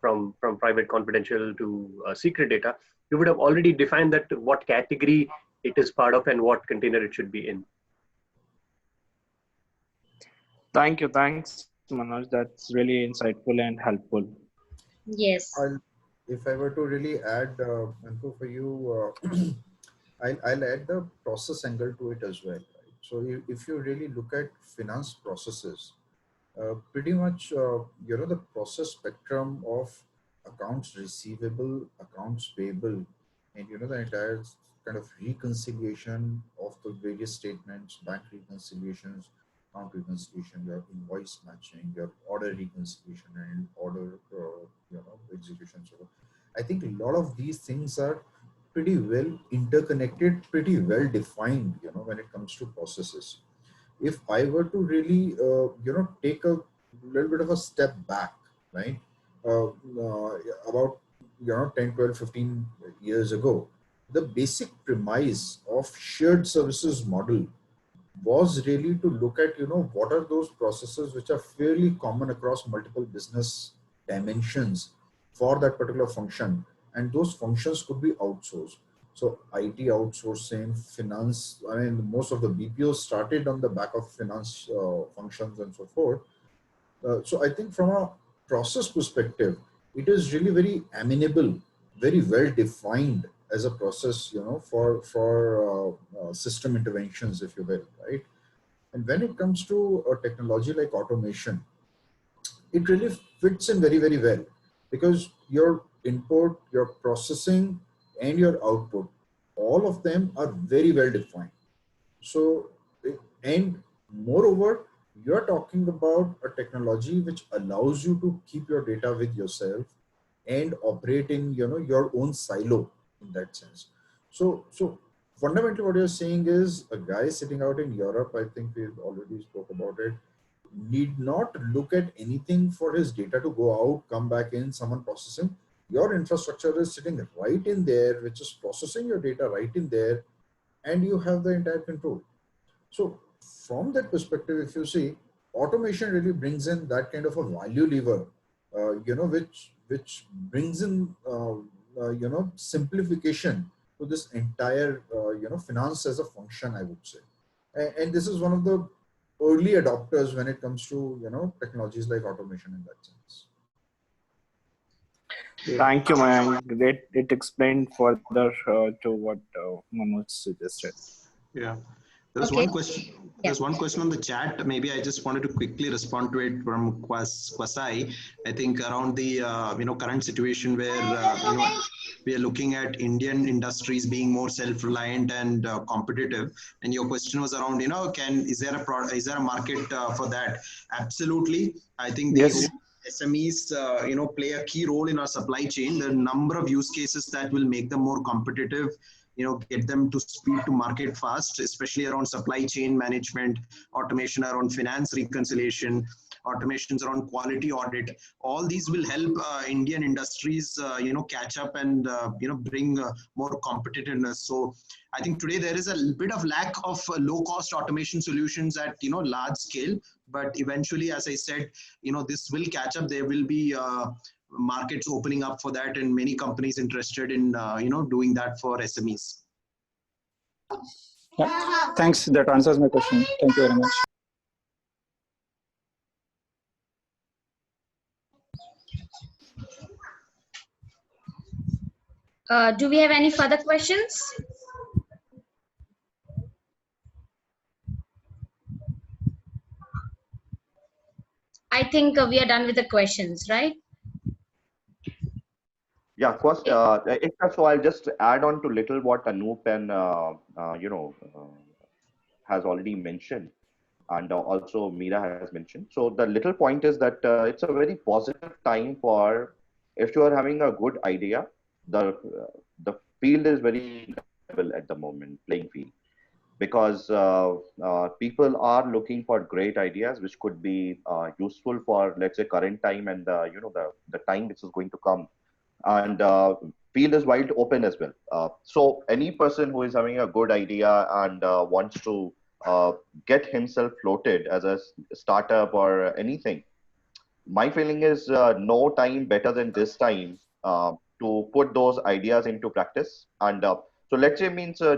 from private, confidential to secret data, you would have already defined that what category it is part of and what container it should be in. Thank you. Thanks, Manoj. That's really insightful and helpful. Yes. If I were to really add, Anku, for you, I'll add the process angle to it as well. Right? So if you really look at finance processes, pretty much, the process spectrum of accounts receivable, accounts payable, and, the entire kind of reconciliation of the various statements, bank reconciliations, account reconciliation, your invoice matching, your order reconciliation, and order, execution. So I think a lot of these things are pretty well interconnected, pretty well defined, when it comes to processes. If I were to really, take a little bit of a step back, right, about, 10, 12, 15 years ago, the basic premise of shared services model was really to look at, what are those processes which are fairly common across multiple business dimensions for that particular function. And those functions could be outsourced. So IT outsourcing, finance, I mean, most of the BPOs started on the back of finance functions and so forth. So I think from a process perspective, it is really very amenable, very well defined as a process, for system interventions, if you will, right? And when it comes to a technology like automation, it really fits in very, very well, because your input, your processing, and your output, all of them are very well defined. So, and moreover, you're talking about a technology which allows you to keep your data with yourself and operate in, your own silo in that sense. So fundamentally what you're saying is a guy sitting out in Europe, I think we already spoke about it, need not look at anything for his data to go out, come back in, someone processing. Your infrastructure is sitting right in there, which is processing your data right in there, and you have the entire control. So from that perspective, if you see, automation really brings in that kind of a value lever, which brings in, simplification to this entire, finance as a function, I would say. And this is one of the early adopters when it comes to, technologies like automation in that sense. Thank you, Mayank. It explained further to what Manoj suggested. Yeah. There's one question. There's one question on the chat. Maybe I just wanted to quickly respond to it from Kwasai. I think around the current situation where we are looking at Indian industries being more self-reliant and competitive. And your question was around, is there a market for that? Absolutely. I think these SMEs, play a key role in our supply chain. There are a number of use cases that will make them more competitive, get them to speed to market fast, especially around supply chain management, automation around finance reconciliation, automations around quality audit. All these will help Indian industries, catch up and, bring more competitiveness. So I think today there is a bit of lack of low-cost automation solutions at, large scale. But eventually, as I said, this will catch up. There will be markets opening up for that, and many companies interested in doing that for SMEs. Yeah. Thanks. That answers my question. Thank you very much. Do we have any further questions? I think we are done with the questions, right? Yeah, of course. So I'll just add on to little what Anoop and has already mentioned, and also Meera has mentioned. So the little point is that it's a very positive time for, if you are having a good idea, the field is very level at the moment, playing field, because people are looking for great ideas which could be useful for, let's say, current time and the time which is going to come. And field is wide open as well. So any person who is having a good idea and wants to get himself floated as a startup or anything, my feeling is no time better than this time to put those ideas into practice. And so let's say,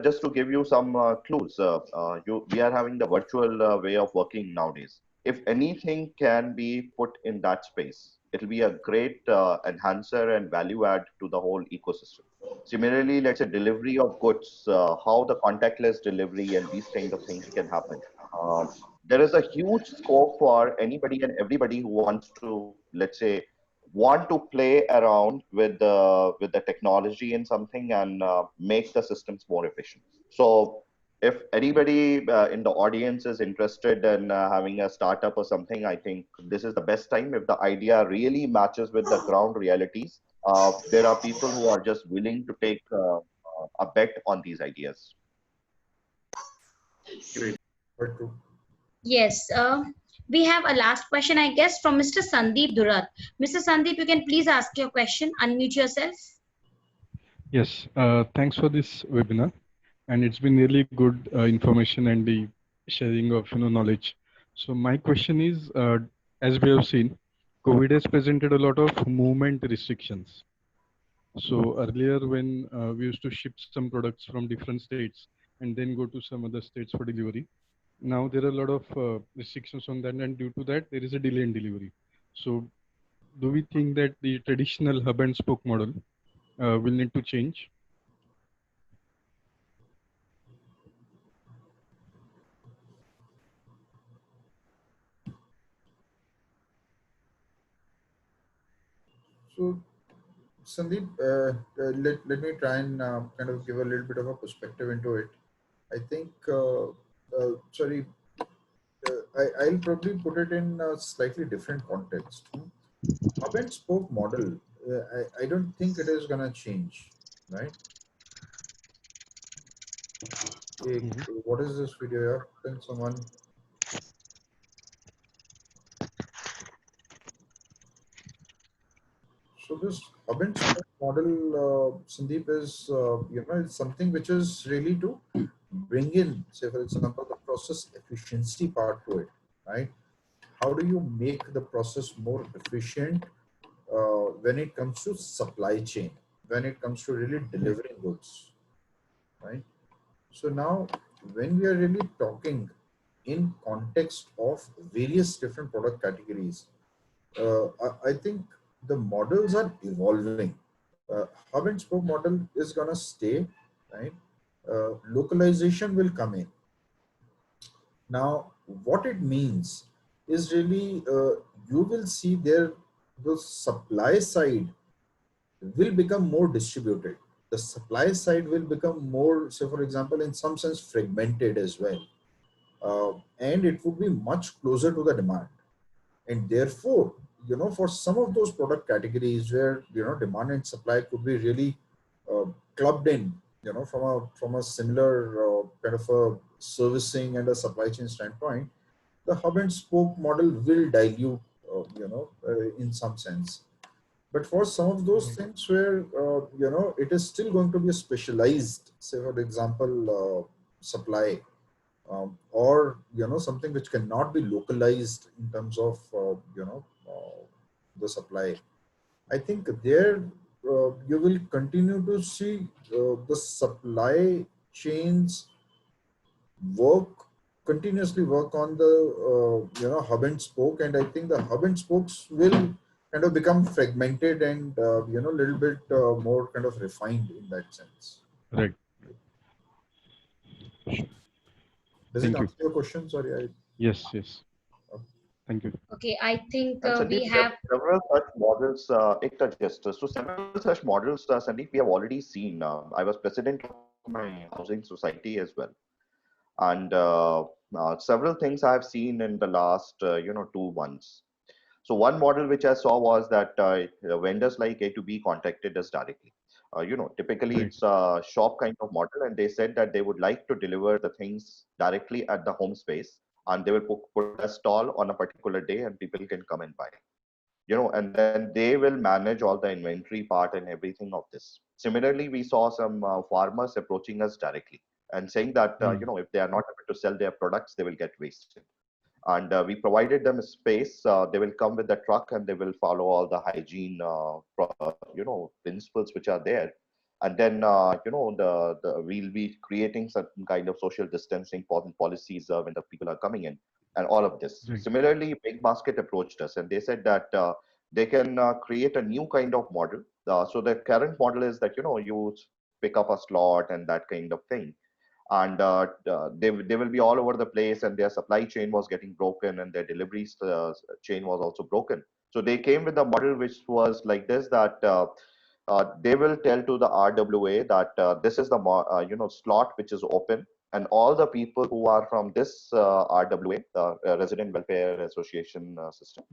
just to give you some clues, we are having the virtual way of working nowadays. If anything can be put in that space, it will be a great enhancer and value add to the whole ecosystem. Similarly, let's say delivery of goods, how the contactless delivery and these kind of things can happen. There is a huge scope for anybody and everybody who wants to, let's say, want to play around with the technology in something and make the systems more efficient. So if anybody in the audience is interested in having a startup or something, I think this is the best time. If the idea really matches with the ground realities, there are people who are just willing to take a bet on these ideas. Great. Yes. We have a last question, I guess, from Mr. Sandeep Durat. Mr. Sandeep, you can please ask your question. Unmute yourself. Yes. Thanks for this webinar. And it's been really good information and the sharing of knowledge. So my question is, as we have seen, COVID has presented a lot of movement restrictions. So earlier when we used to ship some products from different states and then go to some other states for delivery, now there are a lot of restrictions on that, and due to that there is a delay in delivery. So do we think that the traditional hub and spoke model will need to change? So, Sandeep, let me try and kind of give a little bit of a perspective into it. I think, I'll probably put it in a slightly different context. Hub and spoke model, I don't think it is going to change, right? What is this video? Yeah? Can someone? So this hub and spoke model, Sandeep, is it's something which is really to bring in, say for example, the process efficiency part to it, right? How do you make the process more efficient when it comes to supply chain, when it comes to really delivering goods, right? So now, when we are really talking in context of various different product categories, I think the models are evolving. Hub and spoke model is gonna stay, right? Localization will come in. Now, what it means is really you will see there the supply side will become more distributed. The supply side will become more, say for example, in some sense fragmented as well. And it would be much closer to the demand. And therefore, for some of those product categories where, demand and supply could be really clubbed in, from a similar kind of a servicing and a supply chain standpoint, the hub and spoke model will dilute, in some sense. But for some of those things where, it is still going to be a specialized, say for example, supply, or, something which cannot be localized in terms of, the supply. I think there you will continue to see the supply chains continuously work on the hub and spoke, and I think the hub and spokes will kind of become fragmented and a little bit more kind of refined in that sense. Right. Does it answer your question? Sorry. Yes. Thank you. Okay, I think Sandeep, we have several such models, Ekta just. So several such models, Sandeep, we have already seen. I was president of my housing society as well. And several things I have seen in the last, 2 months. So one model which I saw was that vendors like A2B contacted us directly. Typically it's a shop kind of model, and they said that they would like to deliver the things directly at the home space, and they will put a stall on a particular day, and people can come and buy. And then they will manage all the inventory part and everything of this. Similarly, we saw some farmers approaching us directly and saying that if they are not able to sell their products, they will get wasted. And we provided them a space. They will come with the truck, and they will follow all the hygiene, principles which are there. And then, we'll be creating certain kind of social distancing policies when the people are coming in, and all of this. Right. Similarly, Big Basket approached us, and they said that they can create a new kind of model. So the current model is that, you pick up a slot and that kind of thing. And they will be all over the place, and their supply chain was getting broken, and their delivery chain was also broken. So they came with a model which was like this, that they will tell to the RWA that this is the slot which is open, and all the people who are from this RWA, the Resident Welfare Association system,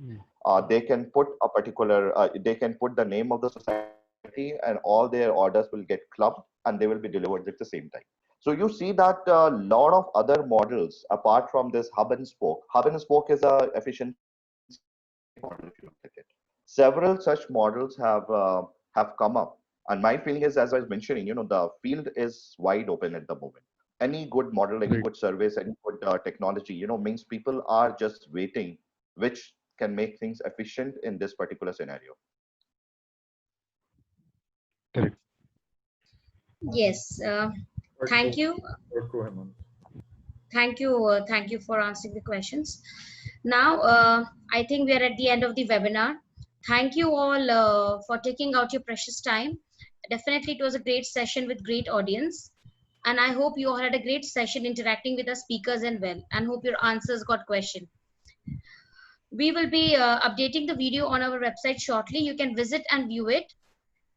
they can put a particular, they can put the name of the society, and all their orders will get clubbed, and they will be delivered at the same time. So you see that a lot of other models, apart from this hub and spoke is a efficient model if you look at it. Several such models have come up, and my feeling is, as I was mentioning, the field is wide open at the moment. Any good model, any good service, any good technology, means people are just waiting, which can make things efficient in this particular scenario. Correct. yes. Thank you. Thank you for answering the questions. Now, I think we are at the end of the webinar. Thank you all for taking out your precious time. Definitely, it was a great session with great audience. And I hope you all had a great session interacting with the speakers and hope your answers got questioned. We will be updating the video on our website shortly. You can visit and view it.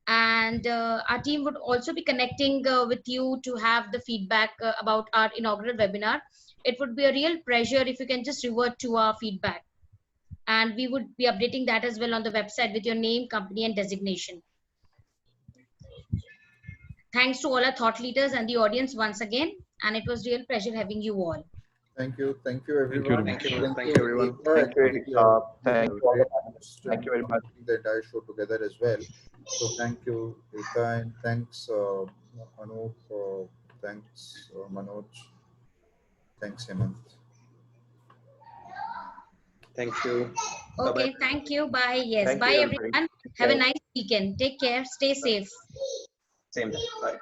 And our team would also be connecting with you to have the feedback about our inaugural webinar. It would be a real pleasure if you can just revert to our feedback. And we would be updating that as well on the website with your name, company, and designation. Thanks to all our thought leaders and the audience once again. And it was real pleasure having you all. Thank you everyone. Thank you Thank you, very much. everyone. Thank you, Thank you all the panelists. Thank you very much. putting the entire show together as well. So thank you, Ekta, and thanks, Anup. Thanks, Manoj. Thanks, Hemant. Thank you. Okay, thank you. Bye. Yes, Thank bye you, everyone. everybody. Have a nice weekend. Take care. Stay safe. Same time. Bye.